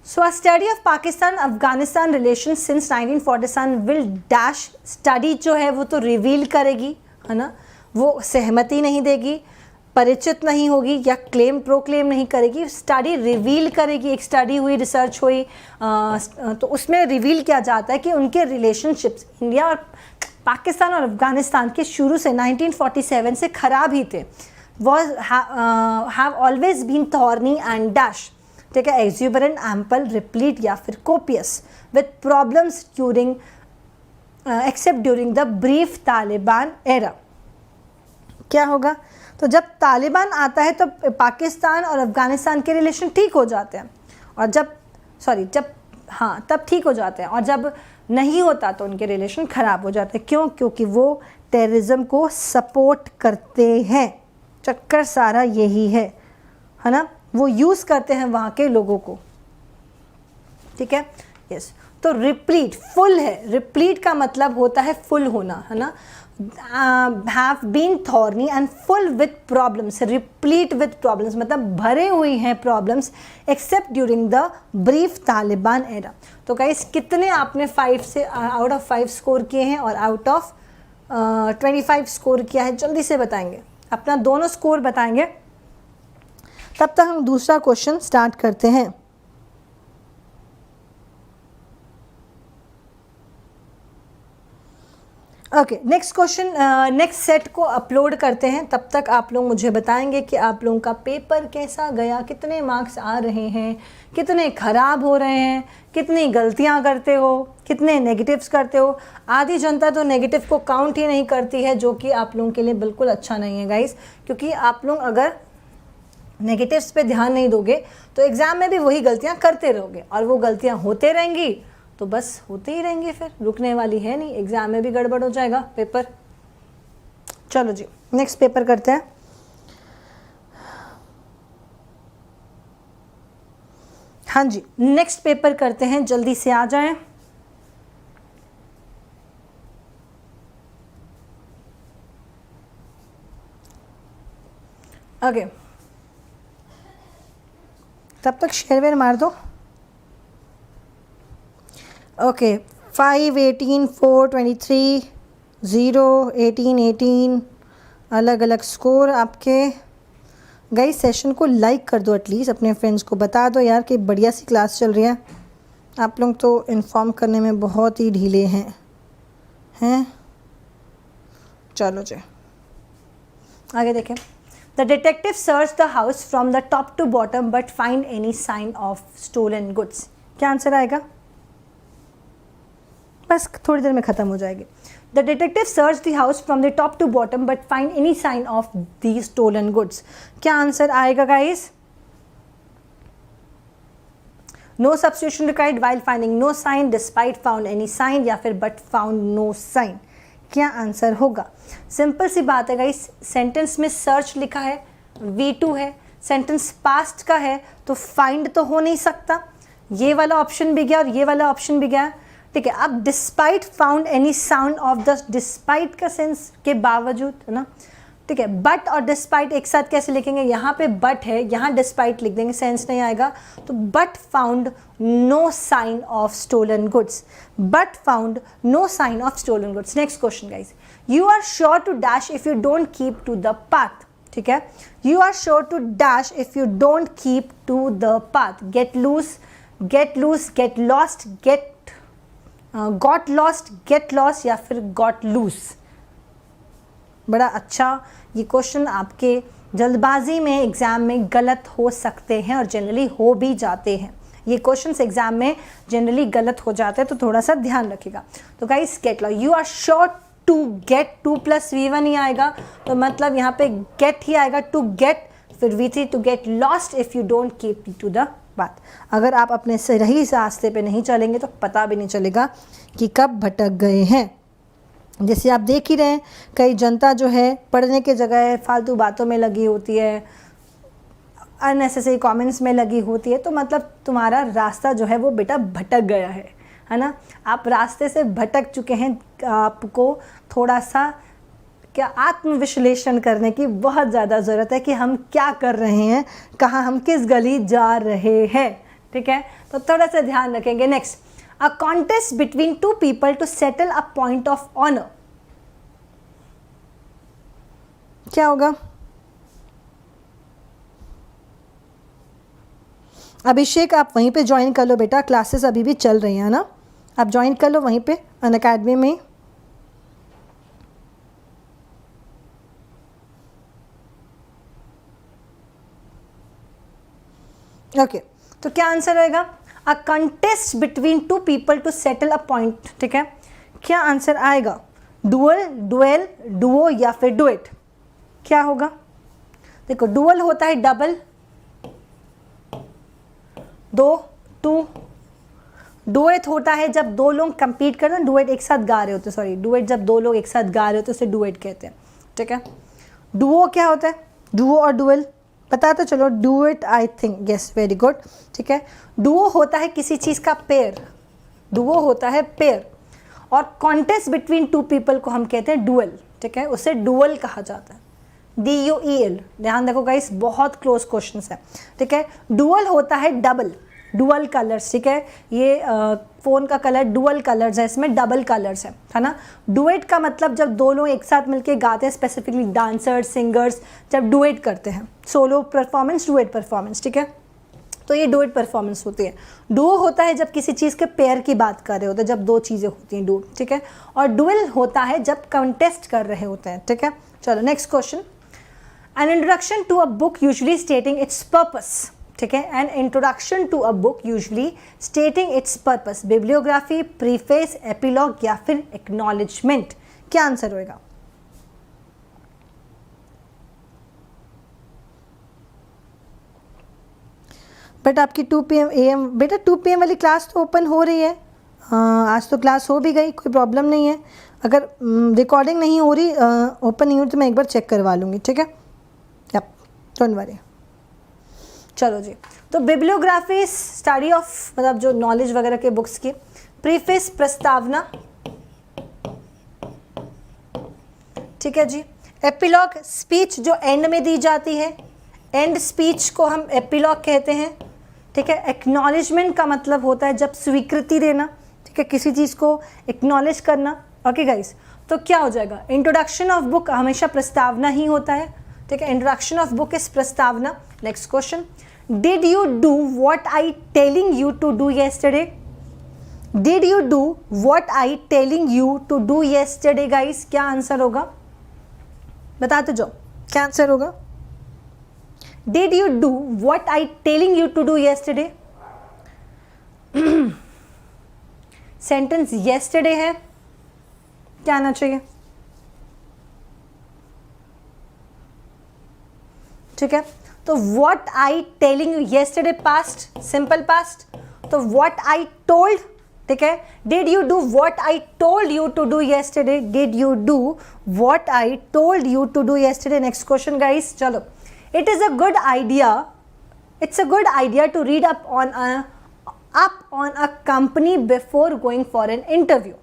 So a study of Pakistan Afghanistan relation since 1947 will dash, study जो है वो तो रिवील करेगी, है ना, वो सहमति नहीं देगी, परिचित नहीं होगी या क्लेम प्रोक्लेम नहीं करेगी, स्टडी रिवील करेगी। एक स्टडी हुई, रिसर्च हुई, तो उसमें रिवील किया जाता है कि उनके रिलेशनशिप्स इंडिया और पाकिस्तान और अफगानिस्तान के शुरू से 1947 से खराब ही थे, was have always been thorny and dash, ठीक है, एक्सूबरेंट, एम्पल, रिप्लीट, या फिर copious, with problems during except during the brief Taliban era. क्या होगा? तो जब तालिबान आता है तो पाकिस्तान और अफगानिस्तान के रिलेशन ठीक हो जाते हैं, और तब ठीक हो जाते हैं, और जब नहीं होता तो उनके रिलेशन ख़राब हो जाते हैं। क्यों? क्योंकि वो टेररिज्म को सपोर्ट करते हैं। चक्कर सारा यही है ना, वो यूज़ करते हैं वहाँ के लोगों को, ठीक है, यस। तो रिप्लीट फुल है, रिप्लीट का मतलब होता है फुल होना, है ना। Have been thorny and full with problems, replete with problems मतलब भरे हुई हैं problems, except during the brief Taliban era. तो गाइस कितने आपने 5 से आउट ऑफ 5 स्कोर किए हैं और आउट ऑफ 25 स्कोर किया है? जल्दी से बताएंगे, अपना दोनों स्कोर बताएंगे, तब तक हम दूसरा क्वेश्चन स्टार्ट करते हैं। Okay, next question, next set को अपलोड करते हैं, तब तक आप लोग मुझे बताएंगे कि आप लोगों का पेपर कैसा गया, कितने मार्क्स आ रहे हैं, कितने ख़राब हो रहे हैं, कितनी गलतियां करते हो, कितने नेगेटिव्स करते हो। आधी जनता तो नेगेटिव को काउंट ही नहीं करती है, जो कि आप लोगों के लिए बिल्कुल अच्छा नहीं है गाइस, क्योंकि आप लोग अगर नेगेटिव्स पे ध्यान नहीं दोगे तो एग्ज़ाम में भी वही गलतियाँ करते रहोगे, और वो गलतियाँ होते रहेंगी तो बस होते ही रहेंगे, फिर रुकने वाली है नहीं, एग्ज़ाम में भी गड़बड़ हो जाएगा पेपर। चलो जी, नेक्स्ट पेपर करते हैं। हाँ जी, नेक्स्ट पेपर करते हैं, जल्दी से आ जाएं। ओके, तब तक शेयर वेयर मार दो। ओके 5, 18, 4, 23, 0, 18, 18 अलग अलग स्कोर आपके। गाइस सेशन को लाइक कर दो, एटलीस्ट अपने फ्रेंड्स को बता दो यार कि बढ़िया सी क्लास चल रही है। आप लोग तो इन्फॉर्म करने में बहुत ही ढीले हैं। चलो जी आगे देखें। The detective search the house from the top to bottom but find any sign of stolen goods. क्या आंसर आएगा? बस थोड़ी देर में ख़त्म हो जाएगी। The detective search the house from the top to bottom but find any sign of the stolen goods. क्या आंसर आएगा guys? No substitution required while finding no sign, despite found any sign, या फिर बट फाउंड नो साइन। क्या आंसर होगा? सिंपल सी बात है गाइस, सेंटेंस में सर्च लिखा है, V2 है, सेंटेंस पास्ट का है तो फाइंड तो हो नहीं सकता। ये वाला ऑप्शन भी गया और ये वाला ऑप्शन भी गया, ठीक है। अब despite found any sound of the, despite का सेंस के बावजूद, है ना, ठीक है। बट और डिस्पाइट एक साथ कैसे लिखेंगे? यहाँ पे बट है, यहाँ डिस्पाइट लिख देंगे, सेंस नहीं आएगा। तो but found no sign of stolen goods, but found no sign of stolen goods. Next question guys, you are sure to dash if you don't keep to the path, ठीक है। You are sure to dash if you don't keep to the path. Get loose, get loose, get lost, get got lost, get loss, या फिर गॉट लूज। बड़ा अच्छा ये क्वेश्चन आपके जल्दबाजी में एग्ज़ाम में गलत हो सकते हैं और जनरली हो भी जाते हैं। ये क्वेश्चंस एग्जाम में जनरली गलत हो जाते हैं, तो थोड़ा सा ध्यान रखिएगा। तो guys get lost, you are sure to get, 2 + V1 ही आएगा, तो मतलब यहाँ पे गेट ही आएगा, टू गेट, फिर V3 to get lost if you don't keep to the path. अगर आप अपने सही रास्ते पे नहीं चलेंगे तो पता भी नहीं चलेगा कि कब भटक गए हैं। जैसे आप देख ही रहे हैं, कई जनता जो है पढ़ने के जगह फालतू बातों में लगी होती है, अननेसेसरी कमेंट्स में लगी होती है, तो मतलब तुम्हारा रास्ता जो है वो बेटा भटक गया है ना। आप रास्ते से भटक चुके हैं, आपको थोड़ा सा क्या आत्मविश्लेषण करने की बहुत ज़्यादा ज़रूरत है कि हम क्या कर रहे हैं, कहाँ हम किस गली जा रहे हैं, ठीक है। तो थोड़ा सा ध्यान रखेंगे। Next, a contest between 2 people to settle a point of honour. क्या होगा? अभिषेक आप वहीं पे ज्वाइन कर लो बेटा, क्लासेस अभी भी चल रही हैं ना, आप ज्वाइन कर लो वहीं पे अनअकैडमी में। ओके तो क्या आंसर रहेगा? A contest between 2 people to settle a point, ठीक है। क्या आंसर आएगा? डुअल, डुएल, डुओ, या फिर डुएट। क्या होगा? देखो डुअल होता है डबल, 2, 2। डुएट होता है जब दो लोग कंपीट करते हैं, डुएट एक साथ गा रहे होते हैं, सॉरी डुएट जब दो लोग एक साथ गा रहे होते हैं उसे डुएट कहते हैं, ठीक है। डुओ क्या होता है? डुओ और डुएल पता तो चलो, duet I think, yes very good, ठीक है। डुओ होता है किसी चीज़ का पेयर, डुओ होता है पेयर, और कॉन्टेस्ट बिटवीन 2 पीपल को हम कहते हैं डुएल, ठीक है, उसे डुअल कहा जाता है, DUEL। ध्यान देखो गाइस, बहुत क्लोज क्वेश्चन है, ठीक है। डुअल होता है डबल, डुअल कलर्स, ठीक है। ये फ़ोन का कलर डुअल कलर्स है, इसमें डबल कलर्स है ना। डुएट का मतलब जब दो लोग एक साथ मिलके गाते हैं, स्पेसिफिकली डांसर्स, सिंगर्स जब डुएट करते हैं, सोलो परफॉर्मेंस, डुएट परफॉर्मेंस, ठीक है। तो ये डुएट परफॉर्मेंस होती है। डुओ होता है जब किसी चीज़ के पेयर की बात कर रहे होते हैं, जब दो चीज़ें होती हैं, डुओ, ठीक है। और डुएल होता है जब कंटेस्ट कर रहे होते हैं, ठीक है। चलो next question, an introduction to a book usually stating its purpose, ठीक है। An introduction to a book usually stating its purpose, bibliography, preface, epilogue, या फिर एक्नॉलेजमेंट। क्या आंसर होएगा? बट आपकी 2 PM AM बेटा 2 PM वाली क्लास तो ओपन हो रही है, आज तो क्लास हो भी गई, कोई प्रॉब्लम नहीं है। अगर रिकॉर्डिंग नहीं हो रही, ओपन नहीं हो रही, तो मैं एक बार चेक करवा लूँगी, ठीक है। Yup, don't worry. चलो जी, तो बिब्लियोग्राफी स्टडी ऑफ मतलब जो नॉलेज वगैरह के बुक्स की, प्रीफेस प्रस्तावना, ठीक है जी। एपिलॉग स्पीच जो एंड में दी जाती है, एंड स्पीच को हम एपिलॉग कहते हैं, ठीक है। एक्नॉलेजमेंट का मतलब होता है जब स्वीकृति देना, ठीक है, किसी चीज़ को एक्नॉलेज करना। ओके गाइस, तो क्या हो जाएगा, इंट्रोडक्शन ऑफ बुक हमेशा प्रस्तावना ही होता है, ठीक है, इंट्रोडक्शन ऑफ बुक इज प्रस्तावना। Next question, did you do what I telling you to do yesterday? Did you do what I telling you to do yesterday guys? क्या आंसर होगा, बताते जाओ क्या आंसर होगा। Did you do what I telling you to do yesterday? Sentence yesterday है, क्या आना चाहिए, ठीक है। तो what I telling you yesterday past, simple past, तो व्हाट आई टोल्ड, ठीक है। Did you do what I told you to do yesterday? Did you do what I told you to do yesterday? Next question guys, चलो, it is a good idea, it's a good idea to read up on a company before going for an interview.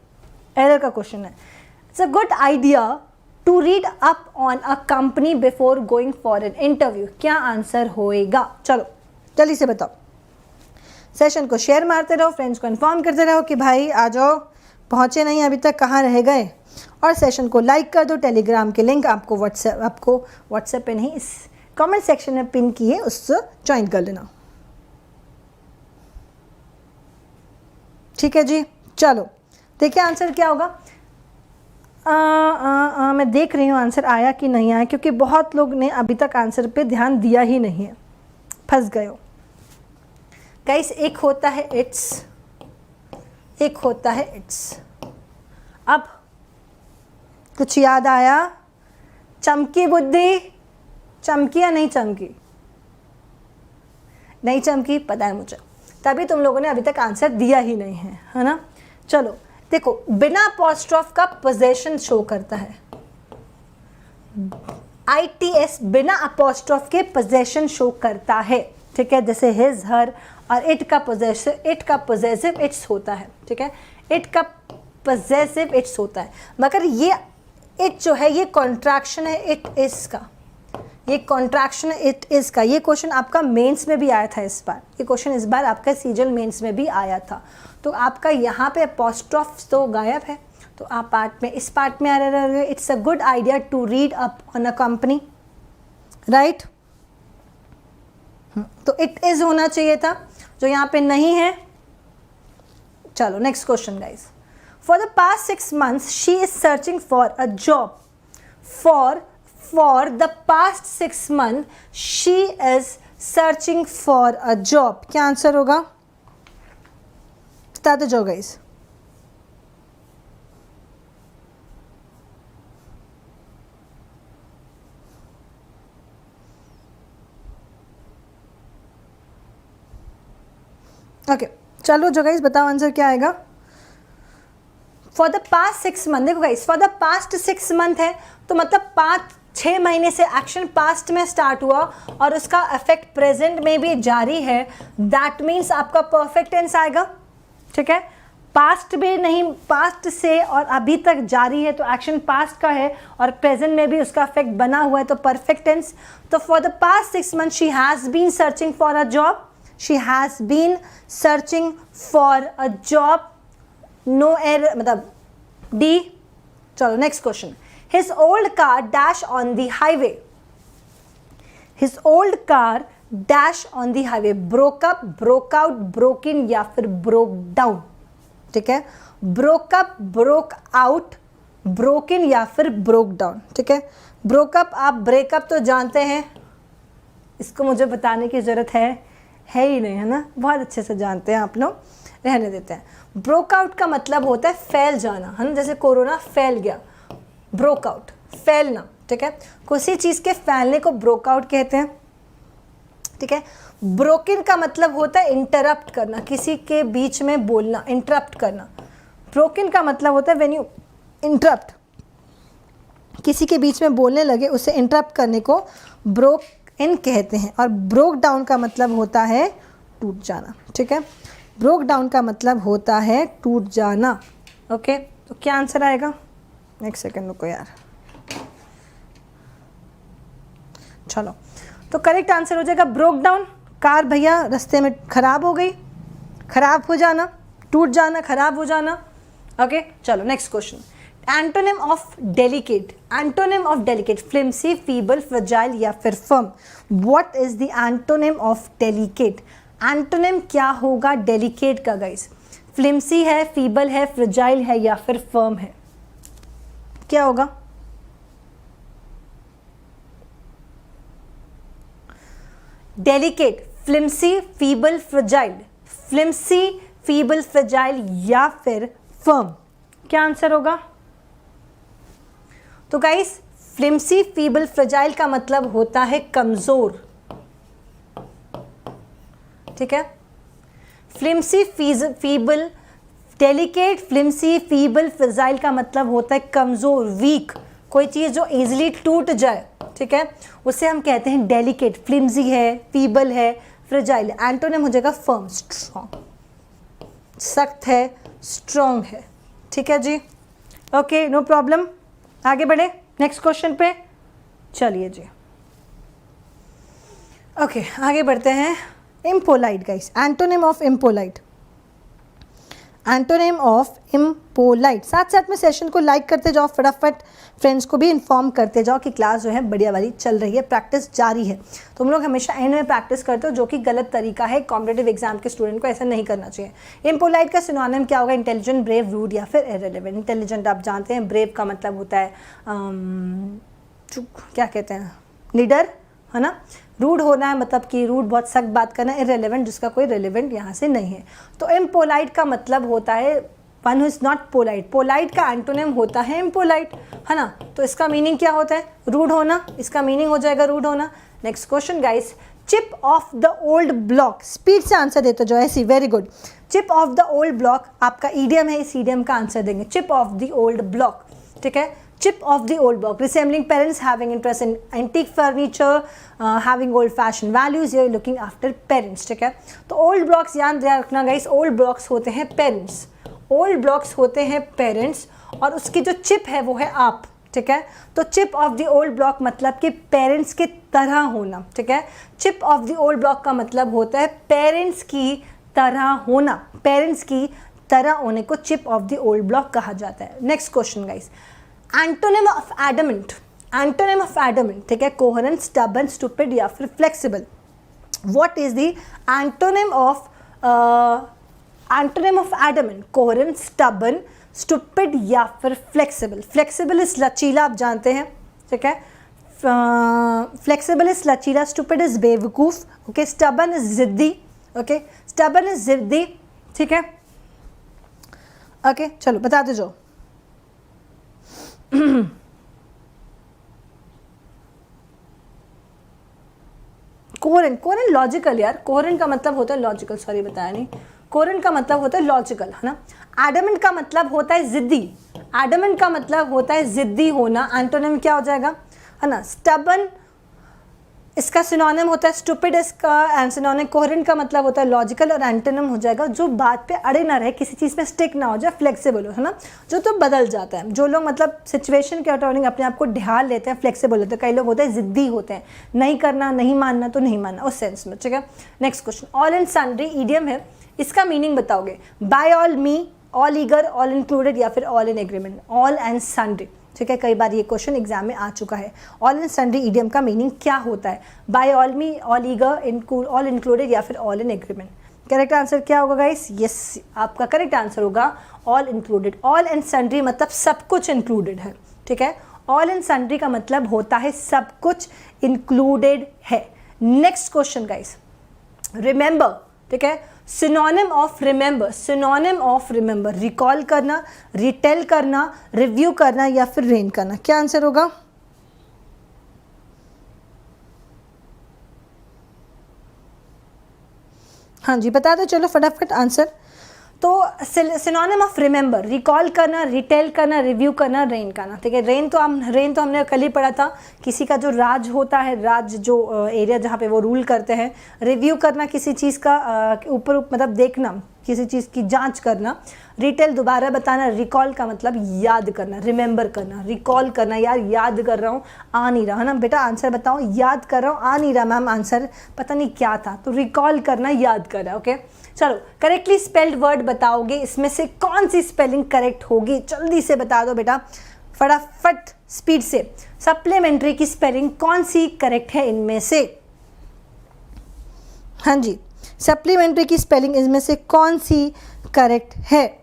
Error का क्वेश्चन है, it's a good idea to read up on a company before going for an interview. क्या आंसर होएगा, चलो जल्दी से बताओ। सेशन को शेयर मारते रहो, फ्रेंड्स को इन्फॉर्म करते रहो कि भाई आ जाओ, पहुँचे नहीं अभी तक, कहाँ रह गए, और सेशन को लाइक कर दो। टेलीग्राम के लिंक आपको व्हाट्सएप पे नहीं, इस कमेंट सेक्शन में पिन किए, उससे ज्वाइन कर लेना, ठीक है जी। चलो देखिए आंसर क्या होगा। मैं देख रही हूँ आंसर आया कि नहीं आया, क्योंकि बहुत लोग ने अभी तक आंसर पे ध्यान दिया ही नहीं है, फंस गए हो गाइस। एक होता है इट्स, एक होता है इट्स। अब कुछ याद आया, चमकी बुद्धि, चमकी या नहीं चमकी? नहीं चमकी, पता है मुझे, तभी तुम लोगों ने अभी तक आंसर दिया ही नहीं है ना। चलो देखो, बिना अपॉस्ट्रोफ का पोजेशन शो करता है, ITS बिना अपॉस्ट्रोफ के पोजेशन शो करता है, ठीक है। जैसे हिज, हर, और इट का पोजेसिव इट्स होता है, ठीक है, इट का पोजेसिव इट्स होता है। मगर ये इट जो है ये कॉन्ट्रैक्शन है इट इज का, ये कॉन्ट्रैक्शन है इट इज का। ये क्वेश्चन आपका मेंस में भी आया था इस बार, ये क्वेश्चन इस बार आपका सीजल मेंस में भी आया था। तो आपका यहाँ पे अपॉस्ट्रोफ तो गायब है, तो आप पार्ट में, इस पार्ट में आ रहे हैं, it's a good idea to read up on a company, right. तो इट इज होना चाहिए था, जो यहाँ पे नहीं है। चलो next question guys, for the past 6 months she is searching for a job. For the past 6 months she is searching for a job. क्या आंसर होगा, बताते जाओ गाइस। ओके चलो जो गाइस बताओ आंसर क्या आएगा। फॉर द पास्ट 6 months, देखो guys, for the past 6 months है तो मतलब 5-6 महीने से एक्शन पास्ट में स्टार्ट हुआ और उसका इफेक्ट प्रेजेंट में भी जारी है। दैट मीन्स आपका परफेक्ट टेंस आएगा, ठीक है। पास्ट भी नहीं, पास्ट से और अभी तक जारी है तो एक्शन पास्ट का है और प्रेजेंट में भी उसका इफेक्ट बना हुआ है, तो परफेक्ट टेंस। तो for the past 6 months she has been searching for a job, she has been searching for a job, no error, मतलब डी। चलो next question, his old car dash on the highway. His old car dash on the highway, broke up, broke out, broke in या फिर ब्रोक डाउन, ठीक है। Broke up, broke out, broke in या फिर ब्रोक डाउन, ठीक है। ब्रोकअप, आप ब्रेकअप तो जानते हैं, इसको मुझे बताने की ज़रूरत है ही नहीं, है ना, बहुत अच्छे से जानते हैं आप लोग, रहने देते हैं। ब्रोकआउट का मतलब होता है फैल जाना, है ना, जैसे कोरोना फैल गया, ब्रोकआउट फैलना, ठीक है। किसी चीज़ के फैलने को ब्रोकआउट कहते हैं, ठीक है। ब्रोकन का मतलब होता है इंटरप्ट करना, किसी के बीच में बोलना, इंटरप्ट करना। ब्रोकन का मतलब होता है व्हेन यू इंटरप्ट, किसी के बीच में बोलने लगे उसे इंटरप्ट करने को ब्रोक इन कहते हैं। और ब्रोक डाउन का मतलब होता है टूट जाना, ठीक है। ब्रोक डाउन का मतलब होता है टूट जाना, ओके। तो क्या आंसर आएगा, एक सेकेंड रुको यार, चलो। तो करेक्ट आंसर हो जाएगा ब्रोक डाउन। कार भैया रास्ते में खराब हो गई, खराब हो जाना, टूट जाना, खराब हो जाना। ओके चलो next question. Antonym of delicate, antonym of delicate, फ्लिम्सी, feeble, fragile या फिर firm. What is the antonym of delicate? Antonym क्या होगा डेलिकेट का गाइस? फ्लिम्सी है, फीबल है, फ्रेजाइल है या फिर फर्म है, क्या होगा? Delicate, फ्लिम्सी, feeble, fragile, फ्लिम्सी, feeble, fragile या फिर फर्म, क्या आंसर होगा? तो गाइस फ्लिम्सी, फीबल, फ्रेजाइल का मतलब होता है कमजोर, ठीक है। फ्लिम्सी, फीबल, डेलिकेट, फ्लिम्सी, फीबल, फ्रेजाइल का मतलब होता है कमजोर, वीक, कोई चीज जो इजीली टूट जाए, ठीक है, उसे हम कहते हैं डेलिकेट। फ्लिम्सी है, फीबल है, फ्रेजाइल। एंटोनिम हो जाएगा फर्म, स्ट्रॉन्ग, सख्त है, स्ट्रॉन्ग है, ठीक है जी। ओके नो प्रॉब्लम, आगे बढ़े नेक्स्ट क्वेश्चन पे, चलिए जी। ओके आगे बढ़ते हैं। Impolite guys, antonym of impolite, antonym of impolite. साथ साथ में सेशन को लाइक करते जाओ, फटाफट फ्रेंड्स को भी इन्फॉर्म करते जाओ कि क्लास जो है बढ़िया वाली चल रही है, प्रैक्टिस जारी है। तुम लोग हमेशा एंड में प्रैक्टिस करते हो, जो कि गलत तरीका है, कॉम्पिटेटिव एग्जाम के स्टूडेंट को ऐसा नहीं करना चाहिए। इम्पोलाइट का सिनोनिम क्या होगा? इंटेलिजेंट, ब्रेव, रूड या फिर इररिलेवेंट। इंटेलिजेंट आप जानते हैं, ब्रेव का मतलब होता है क्या कहते हैं, निडर, है ना। रूड होना है मतलब कि रूड बहुत सख्त बात करना, इररिलेवेंट जिसका कोई रिलेवेंट यहाँ से नहीं है। तो इम्पोलाइट का मतलब होता है one who is not polite. Polite का एंटोनिम होता है इम्पोलाइट, है ना। तो इसका मीनिंग क्या होता है? रूड होना, इसका मीनिंग हो जाएगा रूड होना। Next question guys, chip off the old block. Speed से आंसर देते जाओ ऐसी, very good. Chip off the old block आपका ईडियम है, इस ईडियम का आंसर देंगे chip off the old block, ठीक है। Chip of the old block, resembling parents, having interest in antique furniture, having old fashioned values, you're looking after parents, ठीक है। तो old blocks याद रखना गाइस, old blocks होते हैं parents, old blocks होते हैं parents, और उसकी जो chip है वो है आप, ठीक है। तो chip of the old block मतलब कि parents के तरह होना, ठीक है। chip of the old block का मतलब होता है parents की तरह होना, parents की तरह होने को chip of the old block कहा जाता है। Next question guys, antonym of adamant, antonym of adamant, ठीक है। कोहेरेंट, स्टबर्न, स्टूपिड या फिर flexible. What is the antonym of adamant? Coherent, stubborn, stupid या फिर फ्लेक्सिबल। फ्लेक्सिबल इज लचीला, आप जानते हैं, ठीक है। फ्लेक्सिबल इज लचीला, स्टूपिड इज बेवकूफ, ओके। स्टबर्न इज जिद्दी, ओके, स्टबर्न इज जिद्दी, ठीक है। ओके चलो बताते जाओ। कोहेरेंट, कोहेरेंट लॉजिकल यार, कोहेरेंट का मतलब होता है लॉजिकल, सॉरी बताया नहीं, कोहेरेंट का मतलब होता है लॉजिकल, है ना। एडमेंट का मतलब होता है जिद्दी, एडमेंट का मतलब होता है जिद्दी होना। एंटोनिम क्या हो जाएगा, है ना। स्टबर्न इसका सिनोनिम होता है स्टूपिड, इसका सिनोनिम। कोहेरेंट का मतलब होता है लॉजिकल, और एंटोनिम हो जाएगा जो बात पे अड़े ना रहे, किसी चीज़ में स्टिक ना हो जाए, फ्लेक्सिबल हो, है ना, जो तो बदल जाता है। जो लोग मतलब सिचुएशन के अकॉर्डिंग अपने आप को ढाल लेते हैं, फ्लेक्सिबल होते हैं। कई लोग होते हैं जिद्दी होते हैं, नहीं करना, नहीं मानना तो नहीं मानना, उस सेंस में, ठीक है। Next question, all and sundry idiom है, इसका मीनिंग बताओगे। बाय ऑल, मी, ऑल ईगर, ऑल इंक्लूडेड या फिर all in agreement. All and sundry, ठीक है, कई बार ये क्वेश्चन एग्जाम में आ चुका है। ऑल एंड सन्ड्री ईडियम का मीनिंग क्या होता है? बाय ऑल, मी, ऑल ईगर, ऑल इंक्लूडेड या फिर all in agreement. Correct answer क्या होगा गाइस? यस, आपका करेक्ट आंसर होगा all included. All and sundry मतलब सब कुछ इंक्लूडेड है, ठीक है। ऑल एंड सन्ड्री का मतलब होता है सब कुछ इंक्लूडेड है। नेक्स्ट क्वेश्चन गाइस, रिमेंबर, ठीक है। Synonym of remember, synonym of remember, recall करना, रिटेल करना, रिव्यू करना या फिर रेन करना, क्या आंसर होगा? हाँ जी बता दो, चलो फटाफट आंसर। तो सिनोनिम ऑफ रिमेंबर, रिकॉल करना, रिटेल करना, रिव्यू करना, रेन करना, ठीक है। रेन तो हमने कल ही पढ़ा था, किसी का जो राज होता है, राज जो एरिया जहाँ पे वो रूल करते हैं। रिव्यू करना किसी चीज़ का ऊपर मतलब देखना, किसी चीज़ की जांच करना, रिटेल दोबारा बताना, रिकॉल का मतलब याद करना, रिमेंबर करना, रिकॉल करना, यार याद कर रहा हूँ आ नहीं रहा है ना बेटा, आंसर बताओ, याद कर रहा हूँ आ नहीं रहा मैम आंसर, पता नहीं क्या था, तो रिकॉल करना, याद करना। ओके चलो, करेक्टली स्पेल्ड वर्ड बताओगे, इसमें से कौन सी स्पेलिंग करेक्ट होगी, जल्दी से बता दो बेटा, फटाफट स्पीड से। सप्लीमेंट्री की स्पेलिंग कौन सी करेक्ट है इनमें से? हाँ जी, सप्लीमेंट्री की स्पेलिंग इसमें से कौन सी करेक्ट है?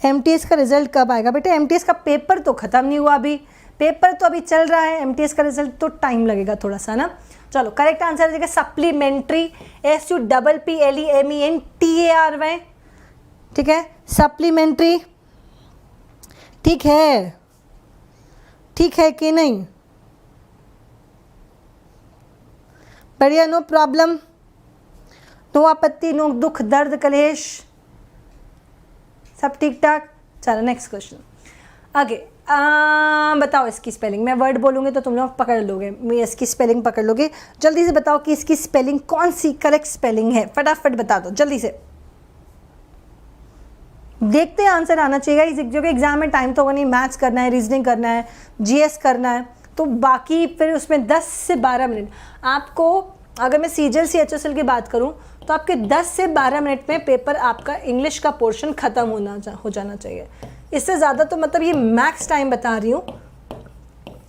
एमटीएस का रिजल्ट कब आएगा बेटा? एमटीएस का पेपर तो खत्म नहीं हुआ अभी, पेपर तो अभी चल रहा है, एमटीएस का रिजल्ट तो टाइम लगेगा थोड़ा सा ना। चलो करेक्ट आंसर है सप्लीमेंट्री, SUPPLEMENTARY, ठीक है, सप्लीमेंट्री, ठीक है, ठीक है कि नहीं? बढ़िया, नो प्रॉब्लम, नो आपत्ति, नो दुख दर्द कलेश, सब ठीक ठाक। चलो नेक्स्ट क्वेश्चन आगे। बताओ इसकी स्पेलिंग, मैं वर्ड बोलूँगी तो तुम लोग पकड़ लोगे, मैं इसकी स्पेलिंग पकड़ लोगे। जल्दी से बताओ कि इसकी स्पेलिंग कौन सी करेक्ट स्पेलिंग है, फटाफट बता दो जल्दी से, देखते हैं आंसर आना चाहिए। जो कि एग्जाम में टाइम तो होगा नहीं, मैथ्स करना है, रीजनिंग करना है, जीएस करना है, तो बाकी फिर उसमें 10 से 12 मिनट आपको, अगर मैं CGL CHSL की बात करूं तो आपके 10 से 12 मिनट में पेपर आपका इंग्लिश का पोर्शन ख़त्म हो जाना चाहिए। इससे ज़्यादा तो मतलब ये मैक्स टाइम बता रही हूँ,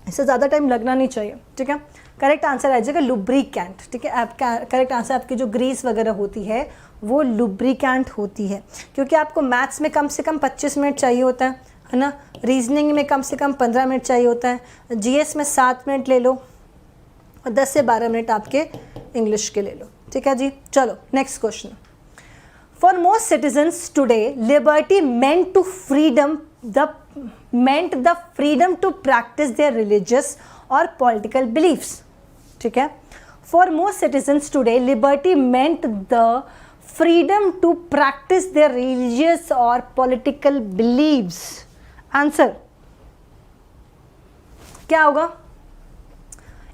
इससे ज़्यादा टाइम लगना नहीं चाहिए, ठीक है। करेक्ट आंसर आ जाएगा लुब्रिकेंट, ठीक है। आपका करेक्ट आंसर, आपकी जो ग्रीस वगैरह होती है वो लुब्रिकेंट होती है, क्योंकि आपको मैथ्स में कम से कम 25 मिनट चाहिए होता है ना, रीजनिंग में कम से कम 15 मिनट चाहिए होता है, जीएस में 7 मिनट ले लो और 10 से 12 मिनट आपके इंग्लिश के ले लो, ठीक है जी। चलो next question. For most citizens today liberty meant the freedom to practice their religious or political beliefs, ठीक है। For most citizens today liberty meant the freedom to practice their religious or political beliefs। Answer क्या होगा?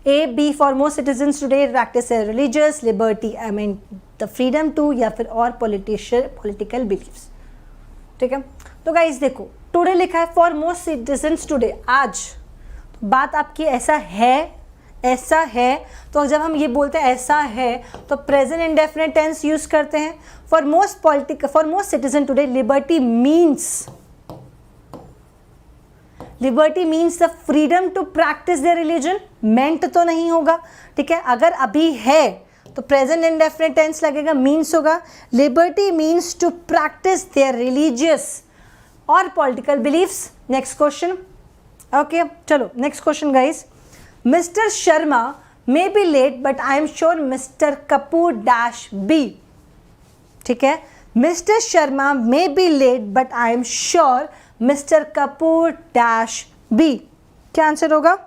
A, B, for most citizens today practice their religious liberty, I mean the freedom to, या फिर और political beliefs, ठीक है। तो गाइस देखो, टुडे लिखा है फॉर मोस्ट सिटीजन्स टुडे, आज, तो बात आपकी ऐसा है, तो जब हम ये बोलते हैं ऐसा है तो प्रेजेंट इंडेफिनिट टेंस यूज करते हैं। For most citizen today liberty means the freedom to practise their religion, meant तो नहीं होगा, ठीक है। अगर अभी है तो प्रेजेंट इंडेफिनिट टेंस लगेगा, मीन्स होगा। Liberty means to practise their religious और political beliefs. Next question, okay चलो next question guys. Mister Sharma may be late but I am sure mister Kapoor dash be, ठीक है। Mister Sharma may be late but I am sure mister Kapoor dash be, क्या आंसर होगा?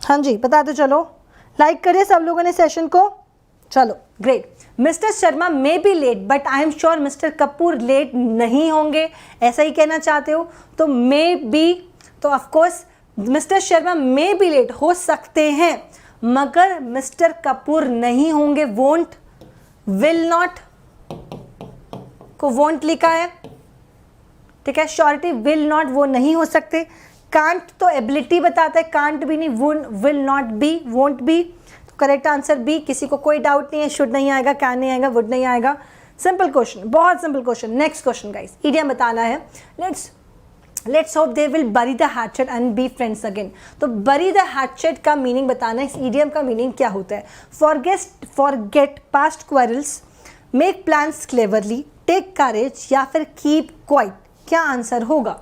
हाँ जी बता दो, चलो लाइक करिए सब लोगों ने सेशन को। चलो great. Mister Sharma may be late but I am sure mister Kapoor late नहीं होंगे, ऐसा ही कहना चाहते हो तो मे बी, तो of course mister Sharma may be late हो सकते हैं मगर मिस्टर कपूर नहीं होंगे। वोंट, विल नॉट को वोंट लिखा है, ठीक है। श्योरिटी, विल नॉट वो नहीं हो सकते। कांट तो एबिलिटी बताता है, कांट भी नहीं, will not be, won't be, तो करेक्ट आंसर बी। किसी को कोई डाउट नहीं है, शुड नहीं आएगा, कैन नहीं आएगा, वुड नहीं आएगा। सिंपल क्वेश्चन, बहुत simple question. Next question guys, idiom बताना है। लेट्स होप दे विल बरी the hatchet and be friends again. तो बरी द हैचेट का मीनिंग बताना है, इस इडियम का मीनिंग क्या होता है। Forget past quarrels, make plans cleverly, take courage या फिर कीप क्वाइट, क्या आंसर होगा?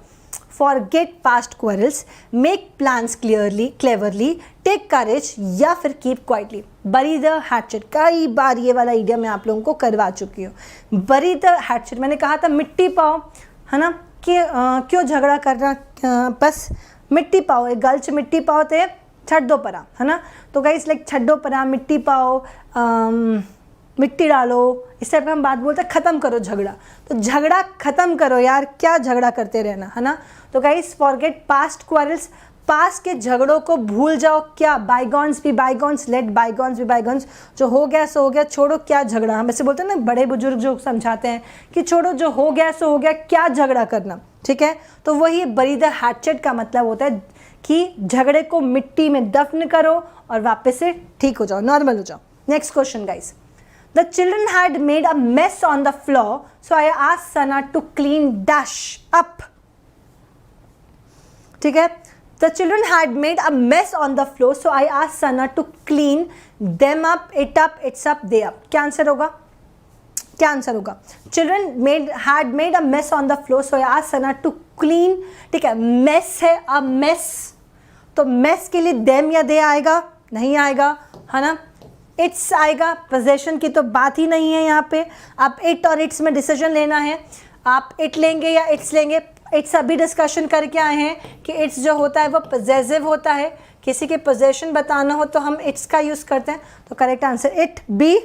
Forget past quarrels, make plans cleverly, take courage या फिर keep quietly. Bury the hatchet, कई बार ये वाला इडियम मैं आप लोगों को करवा चुकी हूँ। बरी द हैचेट, मैंने कहा था मिट्टी पाओ, है ना, कि क्यों झगड़ा करना, बस मिट्टी पाओ, एक गल च मिट्टी पाओ तो छड़ दो परा, है ना। तो गाइस लाइक छड्डो परा, मिट्टी पाओ, मिट्टी डालो, इस टाइप का हम बात बोलते हैं। ख़त्म करो झगड़ा, तो झगड़ा ख़त्म करो यार, क्या झगड़ा करते रहना, है ना। तो guys forget past quarrels, past के झगड़ों को भूल जाओ, क्या बाईगॉन्स भी बाईगॉन्स, लेट बाईगॉन्स भी बाईगॉन्स, जो हो गया सो हो गया, छोड़ो क्या झगड़ा। हम ऐसे बोलते हैं ना, बड़े बुजुर्ग जो समझाते हैं कि छोड़ो जो हो गया सो हो गया, क्या झगड़ा करना, ठीक है। तो वही बरी द हैचेट का मतलब होता है कि झगड़े को मिट्टी में दफन करो और वापस से ठीक हो जाओ, नॉर्मल हो जाओ। Next question guys, the children had made a mess on the floor so I asked Sana to clean dash up, ठीक है। The children had made a mess on the floor, so I asked Sana to clean them up, it up, it's up, they up. क्या आंसर होगा, क्या आंसर होगा? Children had made a mess on the floor, so I asked Sana to clean, ठीक है। mess है, a mess, तो mess के लिए them या they आएगा, नहीं आएगा, है ना। it's आएगा, possession की तो बात ही नहीं है यहाँ पे। आप it और its में डिसीजन लेना है, आप it लेंगे या its लेंगे। इट्स अभी डिस्कशन करके आए हैं कि इट्स जो होता है वो पॉजेसिव होता है, किसी के पोजेशन बताना हो तो हम इट्स का यूज करते हैं। तो correct answer it be,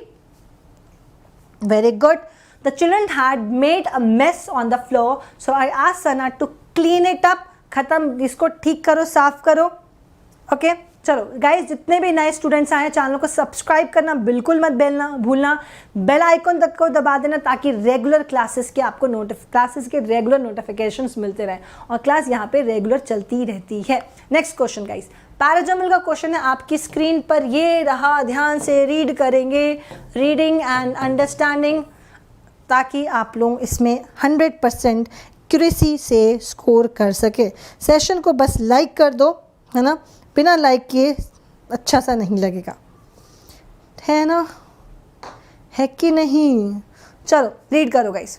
very good. The children had made a mess on the floor so I asked Sana to clean it up, खत्म, इसको ठीक करो, साफ करो, ओके। चलो गाइस, जितने भी नए स्टूडेंट्स आए हैं चैनल को सब्सक्राइब करना बिल्कुल मत भूलना, बेल आइकन तक को दबा देना ताकि रेगुलर क्लासेस के आपको क्लासेस के रेगुलर नोटिफिकेशंस मिलते रहें और क्लास यहाँ पे रेगुलर चलती रहती है। नेक्स्ट क्वेश्चन गाइस, पैराजम्बल का क्वेश्चन है आपकी स्क्रीन पर, ये रहा, ध्यान से रीड करेंगे, रीडिंग एंड अंडरस्टैंडिंग, ताकि आप लोग इसमें 100% एक्यूरेसी से स्कोर कर सके। सेशन को बस लाइक कर दो, है ना, बिना लाइक किए अच्छा सा नहीं लगेगा, है ना, है कि नहीं। चलो रीड करो गाइस।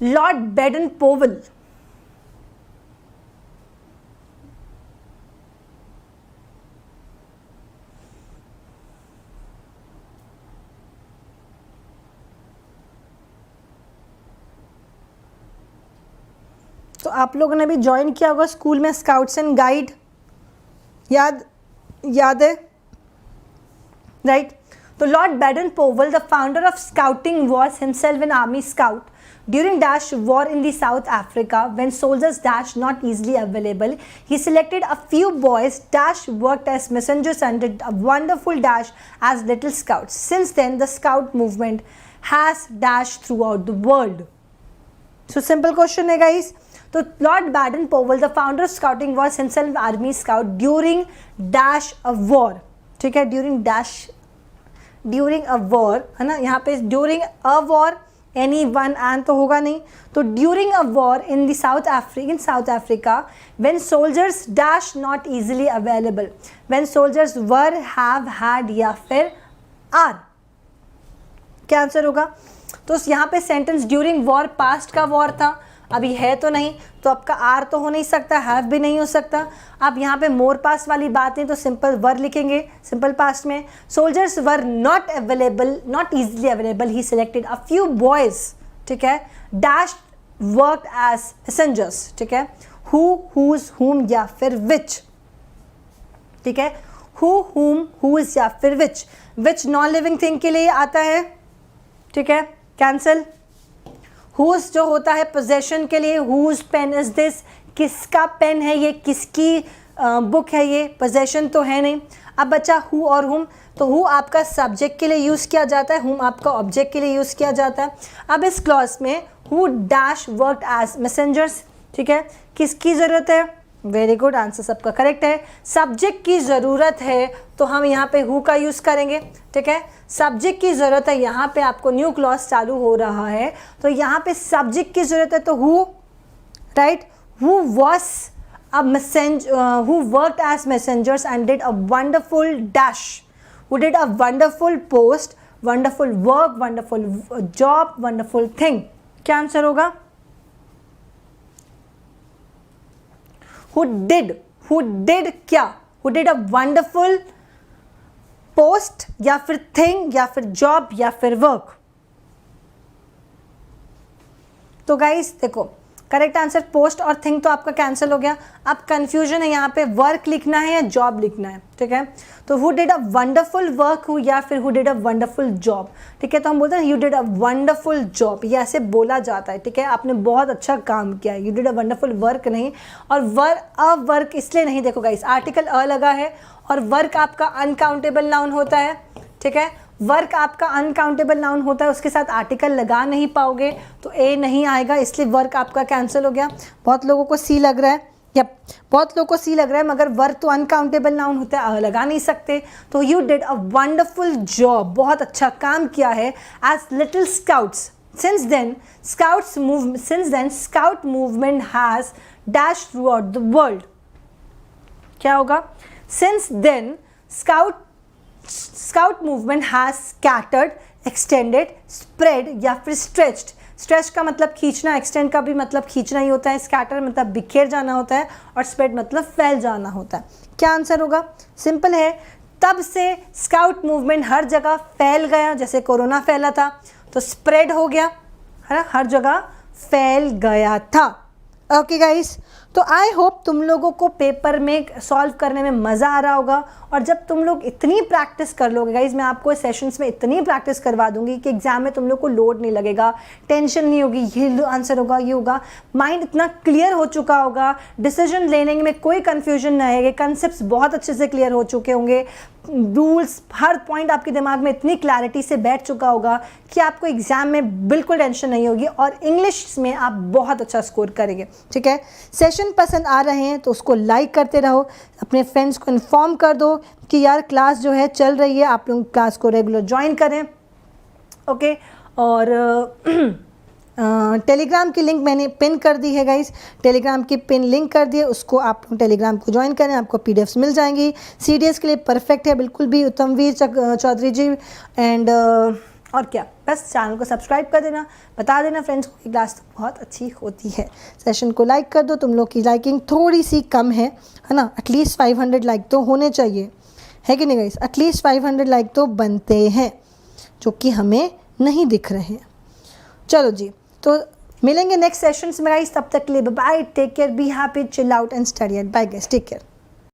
लॉर्ड बेडन पोवल तो आप लोगों ने भी ज्वाइन किया होगा स्कूल में स्काउट्स एंड गाइड, याद है, राइट। तो Lord Baden Powell, the founder of scouting, was himself an army scout during dash war in the south Africa when soldiers dash not easily available. He selected a few boys dash worked as messengers and did a wonderful dash as little scouts. Since then the scout movement has dashed throughout the world. So simple question है guys। तो Lord Baden Powell, the founder of scouting, was himself army scout during dash a war, ठीक है, ड्यूरिंग अ वॉर, है ना, यहाँ पे during a war, any one and तो होगा नहीं, तो during a war in south Africa when soldiers dash not easily available, when soldiers were, have, had या फिर आर, क्या आंसर होगा? तो यहाँ पे सेंटेंस ड्यूरिंग वॉर, पास्ट का वॉर था, अभी है तो नहीं, तो आपका आर तो हो नहीं सकता, हैव भी नहीं हो सकता। अब यहाँ पे मोर पास्ट वाली बात नहीं तो सिंपल वर लिखेंगे, सिंपल पास्ट में। Soldiers were not available, not easily available, he selected a few boys, ठीक है, डैश वर्कड एज मैसेंजर्स, ठीक है, हु, हुज, हुम या फिर विच, ठीक है, हु, हुम, हुज या फिर विच नॉन लिविंग थिंग के लिए आता है, ठीक है, कैंसिल। हुज जो होता है पोजेशन के लिए, हुज पेन इज दिस, किसका पेन है ये, किसकी बुक है ये, पोजेशन तो है नहीं। अब बचा हु और हुम, तो हु आपका सब्जेक्ट के लिए यूज़ किया जाता है, हुम आपका ऑब्जेक्ट के लिए यूज़ किया जाता है। अब इस क्लॉज में who dash worked as messengers, ठीक है, किसकी ज़रूरत है, वेरी गुड, आंसर सबका करेक्ट है। सब्जेक्ट की ज़रूरत है तो हम यहाँ पे हु का यूज़ करेंगे, ठीक है, सब्जेक्ट की ज़रूरत है, यहाँ पे आपको न्यू क्लॉज चालू हो रहा है तो यहाँ पे सब्जेक्ट की ज़रूरत है तो who, right, who was a who worked as messengers and did a wonderful dash, who did a wonderful post, wonderful work, wonderful job, wonderful thing, क्या आंसर होगा? who did क्या, who did a wonderful post या फिर thing या फिर job या फिर work। तो गाइस देखो करेक्ट आंसर पोस्ट और थिंक तो आपका कैंसिल हो गया। अब कंफ्यूजन है यहाँ पे, वर्क लिखना है या जॉब लिखना है, ठीक है। तो who did a wonderful work या फिर who did a wonderful job, ठीक है। तो हम बोलते हैं you did a wonderful job, ये ऐसे बोला जाता है, ठीक है। आपने बहुत अच्छा काम किया है, you did a wonderful work नहीं। और वर्क इसलिए नहीं, देखो गाइस आर्टिकल अ लगा है और वर्क आपका अनकाउंटेबल नाउन होता है, ठीक है। वर्क आपका अनकाउंटेबल नाउन होता है, उसके साथ आर्टिकल लगा नहीं पाओगे तो ए नहीं आएगा, इसलिए वर्क आपका कैंसिल हो गया। बहुत लोगों को सी लग रहा है, या बहुत लोगों को सी लग रहा है, मगर वर्क तो अनकाउंटेबल नाउन होता है, लगा नहीं सकते। तो you did a wonderful job, बहुत अच्छा काम किया है। As little scouts, since then scout movement has dashed throughout the world, क्या होगा? since then scout movement has scattered, extended, spread या फिर stretched। स्ट्रेच का मतलब खींचना, एक्सटेंड का भी मतलब खींचना ही होता है, स्कैटर मतलब बिखेर जाना होता है और स्प्रेड मतलब फैल जाना होता है। क्या आंसर होगा? सिंपल है, तब से स्काउट मूवमेंट हर जगह फैल गया, जैसे कोरोना फैला था तो स्प्रेड हो गया, है ना, हर जगह फैल गया था। ओके गाइस, तो आई होप तुम लोगों को पेपर में सॉल्व करने में मज़ा आ रहा होगा। और जब तुम लोग इतनी प्रैक्टिस कर लोगे गाइस, मैं आपको सेशंस में इतनी प्रैक्टिस करवा दूंगी कि एग्जाम में तुम लोग को लोड नहीं लगेगा, टेंशन नहीं होगी, ये आंसर होगा, ये होगा, माइंड इतना क्लियर हो चुका होगा, डिसीजन लेने में कोई कन्फ्यूजन नहीं आएगी, कंसेप्ट बहुत अच्छे से क्लियर हो चुके होंगे, रूल्स हर पॉइंट आपके दिमाग में इतनी क्लैरिटी से बैठ चुका होगा कि आपको एग्जाम में बिल्कुल टेंशन नहीं होगी और इंग्लिश में आप बहुत अच्छा स्कोर करेंगे, ठीक है। सेशन पसंद आ रहे हैं तो उसको लाइक करते रहो, अपने फ्रेंड्स को इन्फॉर्म कर दो कि यार क्लास जो है चल रही है, आप लोग क्लास को रेगुलर ज्वाइन करें, ओके। और टेलीग्राम की लिंक मैंने पिन कर दी है गाइस, टेलीग्राम की पिन लिंक कर दी है, उसको आप टेलीग्राम को ज्वाइन करें, आपको पीडीएफ्स मिल जाएंगी। सीडीएस के लिए परफेक्ट है बिल्कुल भी, उत्तमवीर चौधरी जी। एंड और क्या, बस चैनल को सब्सक्राइब कर देना, बता देना फ्रेंड्स को कि क्लास तो बहुत अच्छी होती है। सेशन को लाइक कर दो, तुम लोग की लाइकिंग थोड़ी सी कम है ना, एटलीस्ट 500 लाइक तो होने चाहिए, है कि नहीं गाइस? एटलीस्ट 500 लाइक तो बनते हैं, जो कि हमें नहीं दिख रहे हैं। चलो जी, तो मिलेंगे नेक्स्ट सेशंस में गाइस, तब तक के लिए bye, take care, be happy, chill out and study. Bye guys, take care.